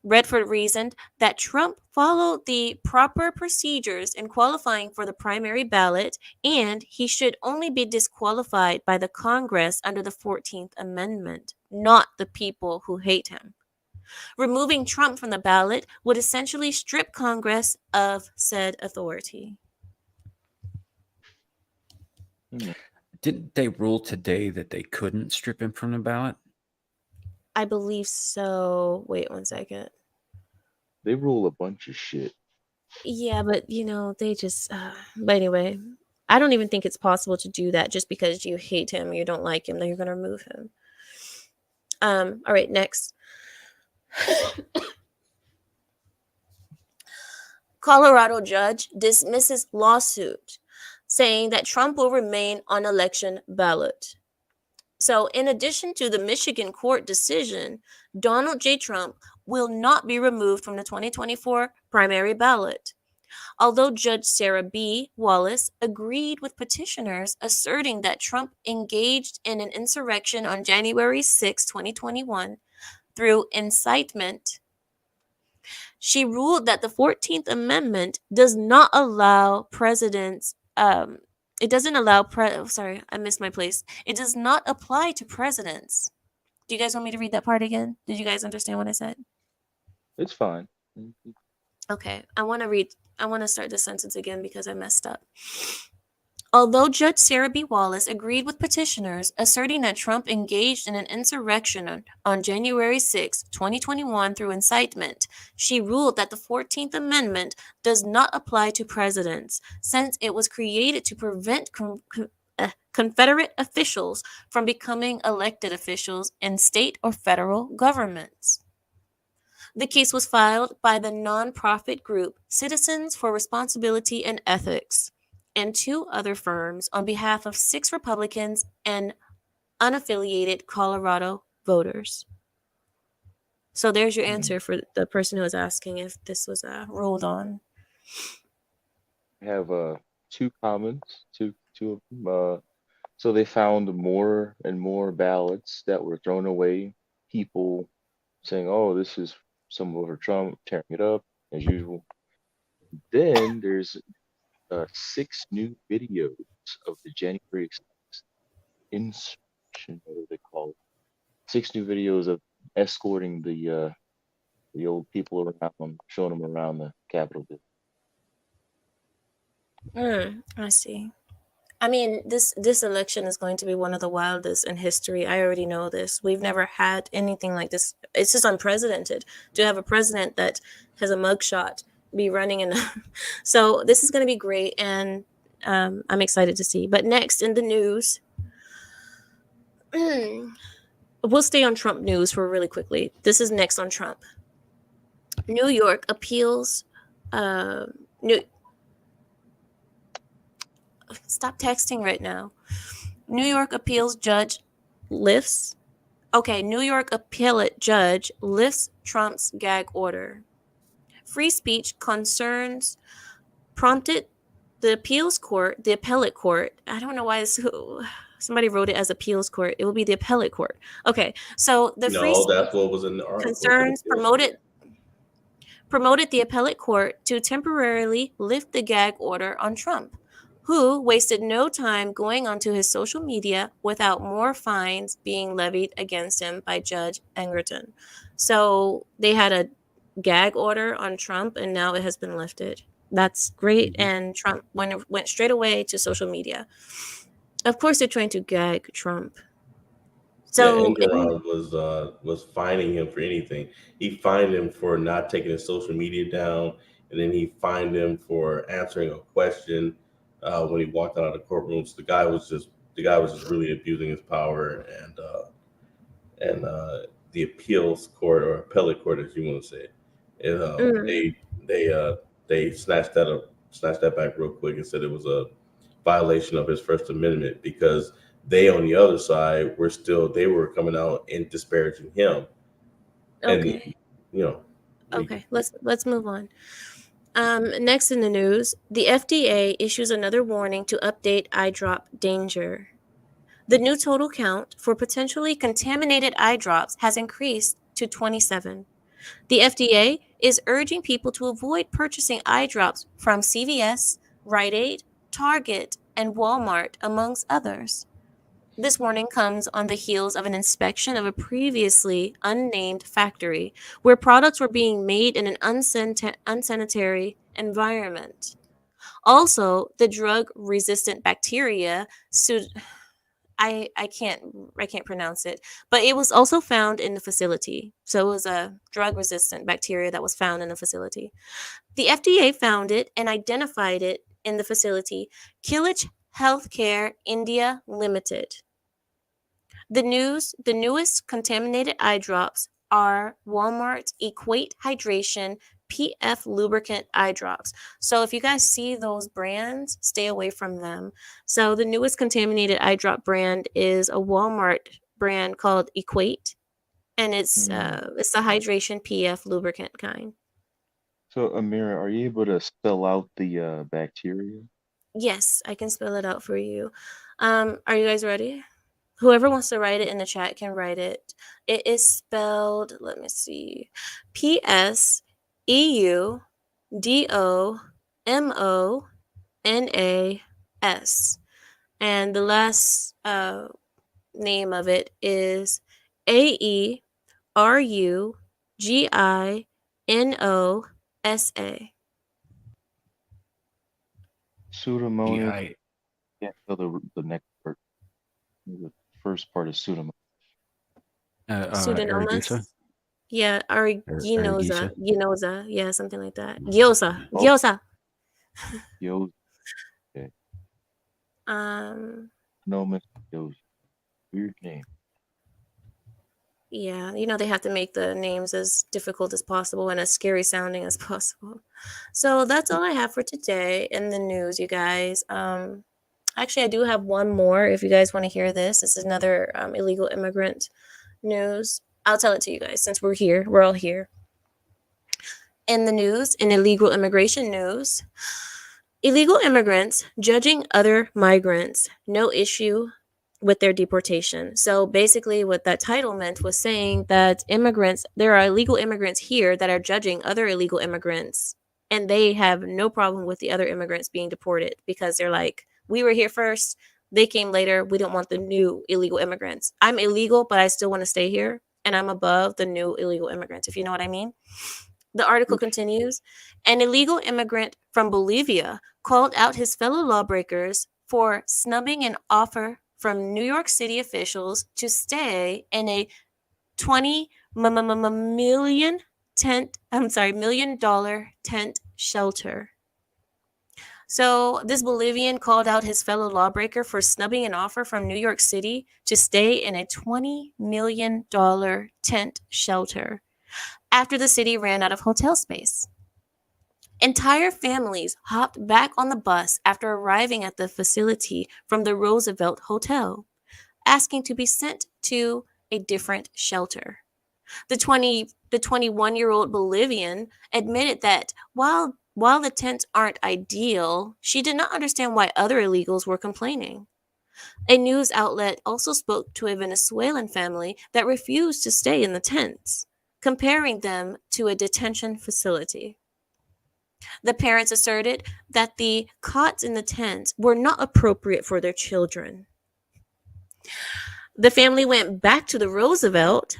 S1: Redford reasoned that Trump followed the proper procedures in qualifying for the primary ballot, and he should only be disqualified by the Congress under the 14th Amendment, not the people who hate him. Removing Trump from the ballot would essentially strip Congress of said authority.
S2: Didn't they rule today that they couldn't strip him from the ballot?
S1: I believe so. Wait 1 second.
S3: They rule a bunch of shit.
S1: Yeah, but they just. But anyway, I don't even think it's possible to do that just because you hate him or you don't like him, then you're going to remove him. All right, next. Colorado judge dismisses lawsuit saying that Trump will remain on election ballot. So, in addition to the Michigan court decision, Donald J. Trump will not be removed from the 2024 primary ballot. Although Judge Sarah B. Wallace agreed with petitioners asserting that Trump engaged in an insurrection on January 6, 2021, through incitement, she ruled that the 14th Amendment does not allow presidents. It doesn't allow. Sorry, I missed my place. It does not apply to presidents. Do you guys want me to read that part again? Did you guys understand what I said?
S3: It's fine.
S1: Okay, I want to start the sentence again because I messed up. Although Judge Sarah B. Wallace agreed with petitioners asserting that Trump engaged in an insurrection on January 6, 2021 through incitement, she ruled that the 14th Amendment does not apply to presidents since it was created to prevent Confederate officials from becoming elected officials in state or federal governments. The case was filed by the nonprofit group Citizens for Responsibility and Ethics and two other firms on behalf of 6 Republicans and unaffiliated Colorado voters. So there's your answer for the person who was asking if this was ruled on.
S3: I have two comments, two of them. So they found more and more ballots that were thrown away. People saying, "Oh, this is some voter Trump," tearing it up as usual. Then there's 6 new videos of the January 6th insurrection, what do they call it? 6 new videos of escorting the old people around, showing them around the Capitol building.
S1: I see. I mean, this election is going to be one of the wildest in history. I already know this. We've never had anything like this. It's just unprecedented to have a president that has a mugshot be running in. So this is going to be great, and I'm excited to see. But next in the news, we'll stay on Trump news for really quickly. This is next on Trump. New York appeals. Stop texting right now. New York appeals judge lifts. Okay, New York appellate judge lifts Trump's gag order. Free speech concerns prompted the appellate court. I don't know why somebody wrote it as appeals court. It will be the appellate court. Okay, so the free speech
S5: that's what was in the article.
S1: concerns promoted the appellate court to temporarily lift the gag order on Trump, who wasted no time going onto his social media without more fines being levied against him by Judge Engerton. So they had a gag order on Trump, and now it has been lifted. That's great. And Trump went straight away to social media. Of course, they're trying to gag Trump. So
S5: Engeron was fining him for anything. He fined him for not taking his social media down, and then he fined him for answering a question when he walked out of the courtroom. So the guy was just really abusing his power, and the appeals court or appellate court, as you want to say, they snatched that back real quick and said it was a violation of his First Amendment because they on the other side they were coming out and disparaging him.
S1: okay.
S5: And
S1: Okay, let's move on. Next in the news, the FDA issues another warning to update eye drop danger. The new total count for potentially contaminated eye drops has increased to 27. The FDA is urging people to avoid purchasing eye drops from CVS, Rite Aid, Target, and Walmart, amongst others. This warning comes on the heels of an inspection of a previously unnamed factory where products were being made in an unsanitary environment. Also, the drug-resistant bacteria I can't pronounce it, but it was also found in the facility. So it was a drug-resistant bacteria that was found in the facility. The FDA found it and identified it in the facility Killich Healthcare India Limited. The newest contaminated eye drops are Walmart's Equate Hydration PF lubricant eye drops. So if you guys see those brands, stay away from them. So the newest contaminated eye drop brand is a Walmart brand called Equate, and it's the hydration PF lubricant kind.
S3: So, Amira, are you able to spell out the bacteria?
S1: Yes, I can spell it out for you. Are you guys ready? Whoever wants to write it in the chat can write it. It is spelled, let me see, PSEUDOMONAS. And the last name of it is AERUGINOSA.
S3: Pseudomonas Can't tell the next part. The first part is Sunama.
S2: Aragusa?
S1: Pseudomonas. Yeah,
S2: Aragusa?
S1: Ginoza. Yeah, something like that. Gyoza.
S3: Oh,
S1: Gyoza.
S3: Yo's. Okay.
S1: Um,
S3: No, Miss Yo's. Weird name.
S1: yeah, they have to make the names as difficult as possible and as scary sounding as possible. So that's all I have for today in the news, you guys. Actually, I do have one more. If you guys want to hear this, this is another illegal immigrant news. I'll tell it to you guys since we're here. We're all here. In the news, in illegal immigration news, illegal immigrants judging other migrants, no issue with their deportation. So basically, what that title meant was saying that there are illegal immigrants here that are judging other illegal immigrants, and they have no problem with the other immigrants being deported because they're like, we were here first, they came later, we don't want the new illegal immigrants. I'm illegal, but I still want to stay here, and I'm above the new illegal immigrants, if you know what I mean. The article continues. An illegal immigrant from Bolivia called out his fellow lawbreakers for snubbing an offer from New York City officials to stay in a 20 million dollar tent shelter. So this Bolivian called out his fellow lawbreaker for snubbing an offer from New York City to stay in a $20 million tent shelter after the city ran out of hotel space. Entire families hopped back on the bus after arriving at the facility from the Roosevelt Hotel, asking to be sent to a different shelter. The 21-year-old Bolivian admitted that while the tents aren't ideal, she did not understand why other illegals were complaining. A news outlet also spoke to a Venezuelan family that refused to stay in the tents, comparing them to a detention facility. The parents asserted that the cots in the tents were not appropriate for their children. The family went back to the Roosevelt.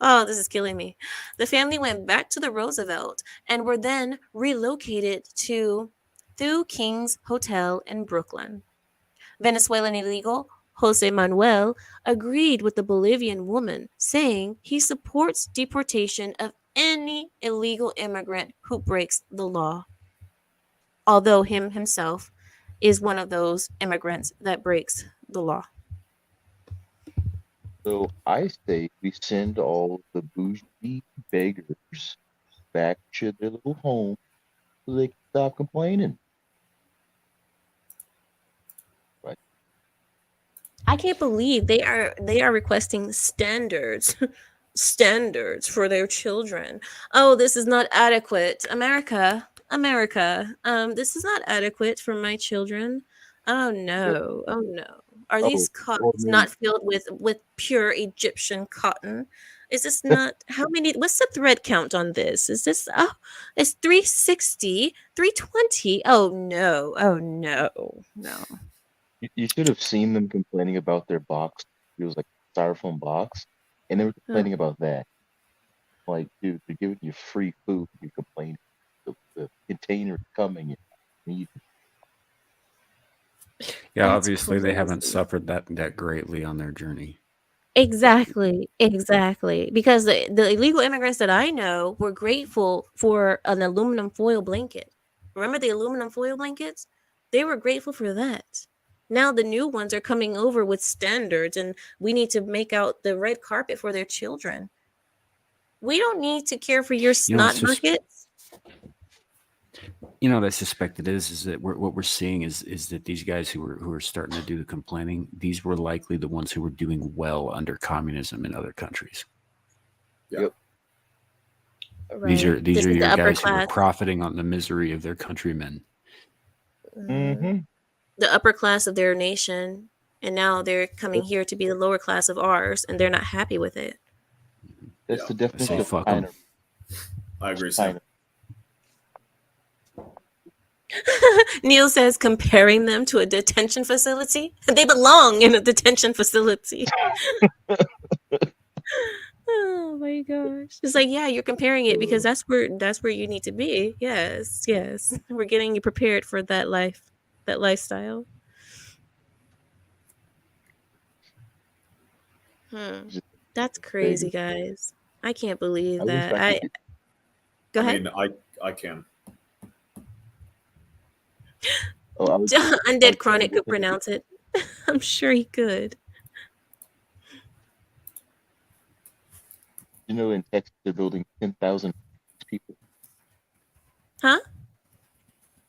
S1: Oh, this is killing me. The family went back to the Roosevelt and were then relocated to Thu King's Hotel in Brooklyn. Venezuelan illegal Jose Manuel agreed with the Bolivian woman, saying he supports deportation of any illegal immigrant who breaks the law, although himself is one of those immigrants that breaks the law.
S3: So I say we send all the bougie beggars back to their little home so they can stop complaining. Right?
S1: I can't believe they are requesting standards standards for their children. Oh, this is not adequate. America, this is not adequate for my children. Oh no. Oh no. Are these
S3: Oh
S1: cottons
S3: man,
S1: not filled with pure Egyptian cotton? Is this not how many what's the thread count on this? Is this it's 360, 320? Oh no. Oh no. No.
S3: you should have seen them complaining about their box. It was like a styrofoam box, and they were
S1: Oh.
S3: complaining about that. Like, dude, they're giving you free food. You're complaining. The container is coming. And you
S2: Yeah,
S1: That's
S2: obviously they haven't
S1: crazy.
S2: suffered that greatly on their journey.
S1: Exactly, exactly. Because the illegal immigrants that I know were grateful for an aluminum foil blanket. Remember the aluminum foil blankets? They were grateful for that. Now the new ones are coming over with standards, and we need to make out the red carpet for their children. We don't need to care for your
S2: You know, it's
S1: snot
S2: just
S1: buckets.
S2: what I suspect it is that what we're seeing is that these guys who are starting to do the complaining, these were likely the ones who were doing well under communism in other countries.
S4: Yeah.
S3: Yep.
S2: These
S1: Right.
S2: are
S1: This is the
S2: your
S1: upper
S2: guys who were
S1: class.
S2: profiting on the misery of their countrymen.
S3: Mm-hmm.
S1: The upper class of their nation, and now they're coming here to be the lower class of ours, and they're not happy with it.
S3: That's
S4: Yeah.
S3: the
S2: I
S3: definition
S2: say
S3: of
S2: fuck them.
S3: China.
S4: I agree, Sam.
S3: China.
S1: Neil says comparing them to a detention facility. They belong in a detention facility. Oh my gosh. It's like, yeah, you're comparing it because that's where you need to be. Yes, yes. We're getting you prepared for that life. that lifestyle.
S3: Just
S1: That's crazy, guys. I can't believe
S3: I wish
S1: that.
S3: I could.
S1: Go
S4: I
S1: ahead.
S4: mean, I can.
S3: Oh, I was
S1: Undead
S3: like, I
S1: Chronic
S3: wish
S1: could
S3: I could.
S1: pronounce it. I'm sure he could.
S3: You know, in Texas, they're building 10,000 people.
S1: Huh?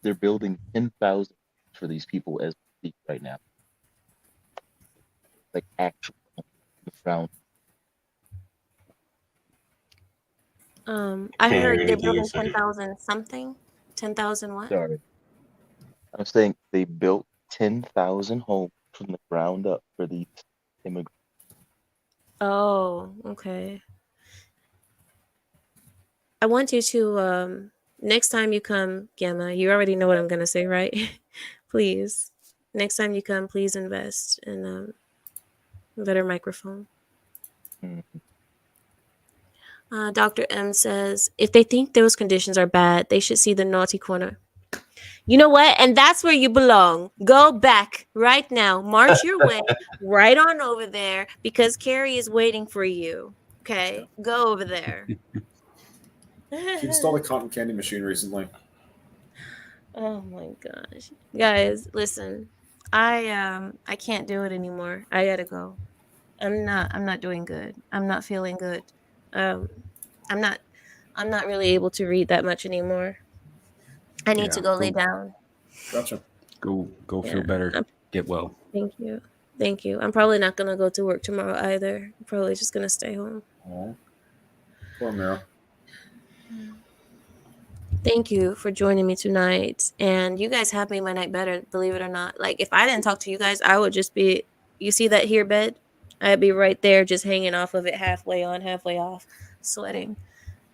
S3: They're building 10,000 for these people as we speak right now. Like actual the ground.
S1: I
S5: Can't hear
S1: heard they're
S5: anything you
S1: building
S5: say.
S1: 10,000 something. 10,000 what?
S3: Sorry, I'm saying they built 10,000 homes from the ground up for these immigrants.
S1: Oh, okay. I want you to next time you come, Gamma, you already know what I'm gonna say, right? Please. Next time you come, please invest in a better microphone.
S3: Mm.
S1: Dr. M says if they think those conditions are bad, they should see the naughty corner. You know what? And that's where you belong. Go back right now. March your way right on over there because Carrie is waiting for you. Okay? Go over there.
S4: He installed a cotton candy machine recently.
S1: Oh my gosh. Guys, listen. I can't do it anymore. I got to go. I'm not doing good. I'm not feeling good. Um I'm not I'm not really able to read that much anymore. I need to
S2: Yeah,
S1: go lay down.
S4: Gotcha.
S2: go
S1: Yeah.
S2: feel better. Get well.
S1: Thank you. Thank you. I'm probably not gonna go to work tomorrow either. I'm probably just gonna stay home.
S4: Oh, poor Mira.
S1: Thank you for joining me tonight. And you guys have made my night better, believe it or not. Like if I didn't talk to you guys, I would just be you see that here bed? I'd be right there just hanging off of it halfway on, halfway off, sweating.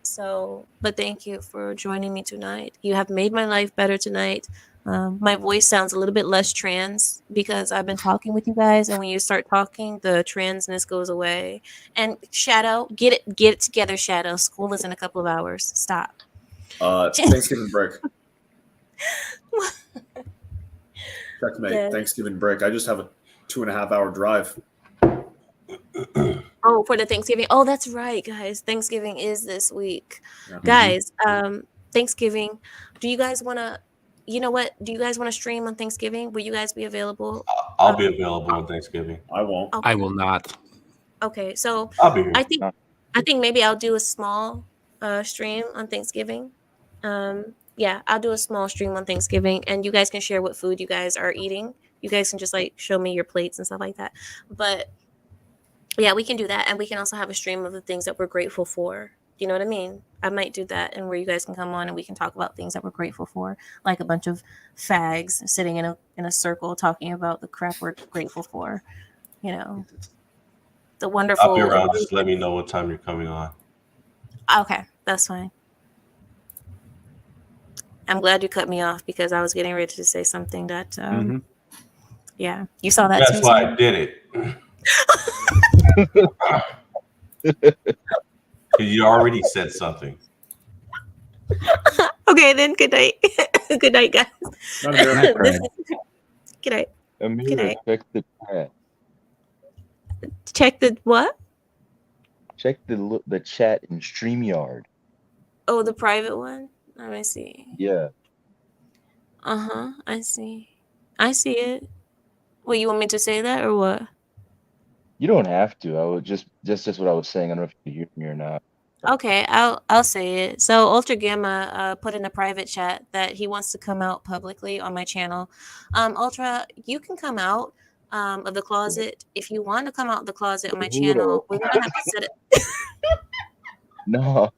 S1: So, but thank you for joining me tonight. You have made my life better tonight. My voice sounds a little bit less trans because I've been talking with you guys, and when you start talking, the transness goes away. And Shadow, get it together, Shadow. School is in a couple of hours. Stop.
S4: Thanksgiving break. Checkmate.
S1: Yeah.
S4: Thanksgiving break. I just have a 2.5 hour drive.
S1: Oh, for the Thanksgiving. Oh, that's right, guys. Thanksgiving is this week.
S4: Yeah.
S1: Guys, Thanksgiving. Do you guys want to you know what? Do you guys want to stream on Thanksgiving? Will you guys be available?
S5: I'll be available on Thanksgiving.
S4: I won't.
S1: Okay.
S2: I will not.
S1: Okay. So,
S5: I'll be here.
S1: I think maybe I'll do a small stream on Thanksgiving. Yeah, I'll do a small stream on Thanksgiving and you guys can share what food you guys are eating. You guys can just like show me your plates and stuff like that. But yeah, we can do that and we can also have a stream of the things that we're grateful for. You know what I mean? I might do that and where you guys can come on and we can talk about things that we're grateful for, like a bunch of fags sitting in a circle talking about the crap we're grateful for, you know. The wonderful
S5: I'll be around. Just let me know what time you're coming on.
S1: Okay, that's fine. I'm glad you cut me off because I was getting ready to say something that, yeah, you saw that
S5: That's
S1: too.
S5: why
S1: Sam?
S5: I did it. Because you already said something.
S1: Okay, then good night. Good night, guys.
S4: Not here.
S2: Night, Brad.
S1: Good night.
S3: Amira,
S1: night.
S3: check the chat.
S1: Check the what?
S3: Check the chat in StreamYard.
S1: Oh, the private one. Let me see.
S3: Yeah.
S1: I see. I see it. Well, you want me to say that or what?
S3: You don't have to. I would just what I was saying. I don't know if you hear me or not.
S1: Okay, I'll say it. So Ultra Gamma put in a private chat that he wants to come out publicly on my channel. Ultra, you can come out of the closet if you want to come out of the closet on my channel. We're gonna have to set it.
S3: No.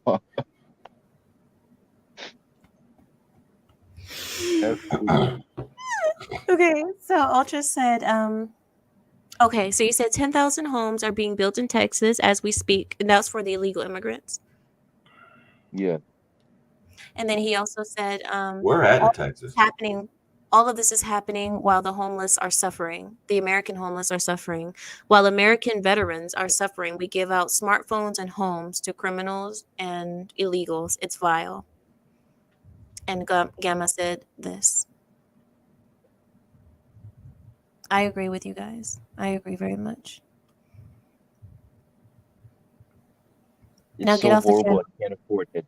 S1: Okay, so Ultra said, okay, so you said 10,000 homes are being built in Texas as we speak, and that's for the illegal immigrants.
S3: Yeah.
S1: And then he also said,
S5: We're at Texas.
S1: all of this is happening while the homeless are suffering. The American homeless are suffering. While American veterans are suffering, we give out smartphones and homes to criminals and illegals. It's vile. And Gamma said this. I agree with you guys. I agree very much.
S3: It's
S1: Now get
S3: so
S1: off the
S3: horrible.
S1: channel.
S3: I can't afford it.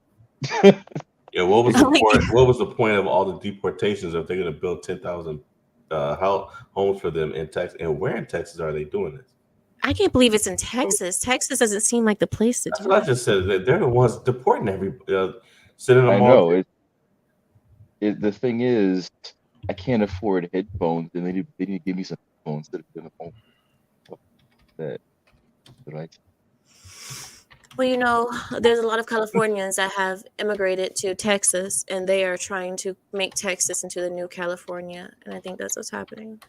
S5: Yeah, what was the
S1: Oh my
S5: point?
S1: God.
S5: What was the point of all the deportations if they're going to build 10,000 homes for them in Texas? And where in Texas are they doing this?
S1: I can't believe it's in Texas. Texas doesn't seem like the place to
S5: That's
S1: do
S5: what I
S1: it.
S5: just said. That they're the ones deporting sending
S3: I
S5: them all.
S3: know. The thing is, I can't afford headphones, and they need to give me some headphones instead of doing the phone. Fuck that. Right?
S1: Well, you know, there's a lot of Californians that have immigrated to Texas and they are trying to make Texas into the new California. And I think that's what's happening.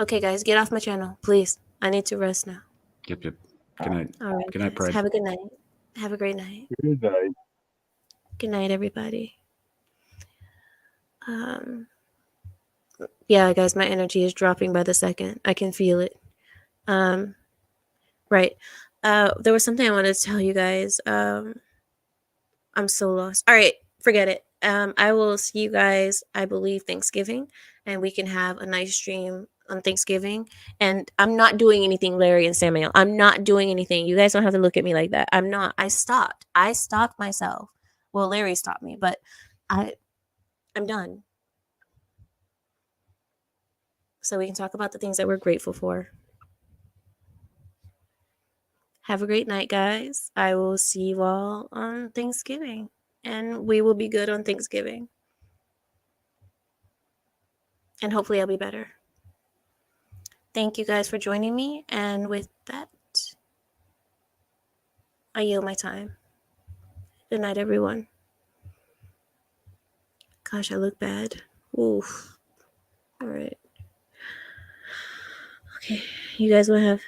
S1: Okay, guys, get off my channel, please. I need to rest now.
S2: Yep. Good night.
S1: All right,
S2: Good night,
S1: guys.
S2: Pride.
S1: Have a good night. Have a great night.
S3: Good night.
S1: Good night, everybody. Yeah, guys, my energy is dropping by the second. I can feel it. Right. There was something I wanted to tell you guys. I'm so lost. All right, forget it. I will see you guys, I believe, Thanksgiving, and we can have a nice stream on Thanksgiving. And I'm not doing anything, Larry and Samuel. I'm not doing anything. You guys don't have to look at me like that. I'm not. I stopped. I stopped myself. Well, Larry stopped me, but I'm done. So we can talk about the things that we're grateful for. Have a great night, guys. I will see you all on Thanksgiving, and we will be good on Thanksgiving. And hopefully, I'll be better. Thank you guys for joining me. And with that, I yield my time. Good night, everyone. Gosh, I look bad. Oof. All right. Okay. You guys will have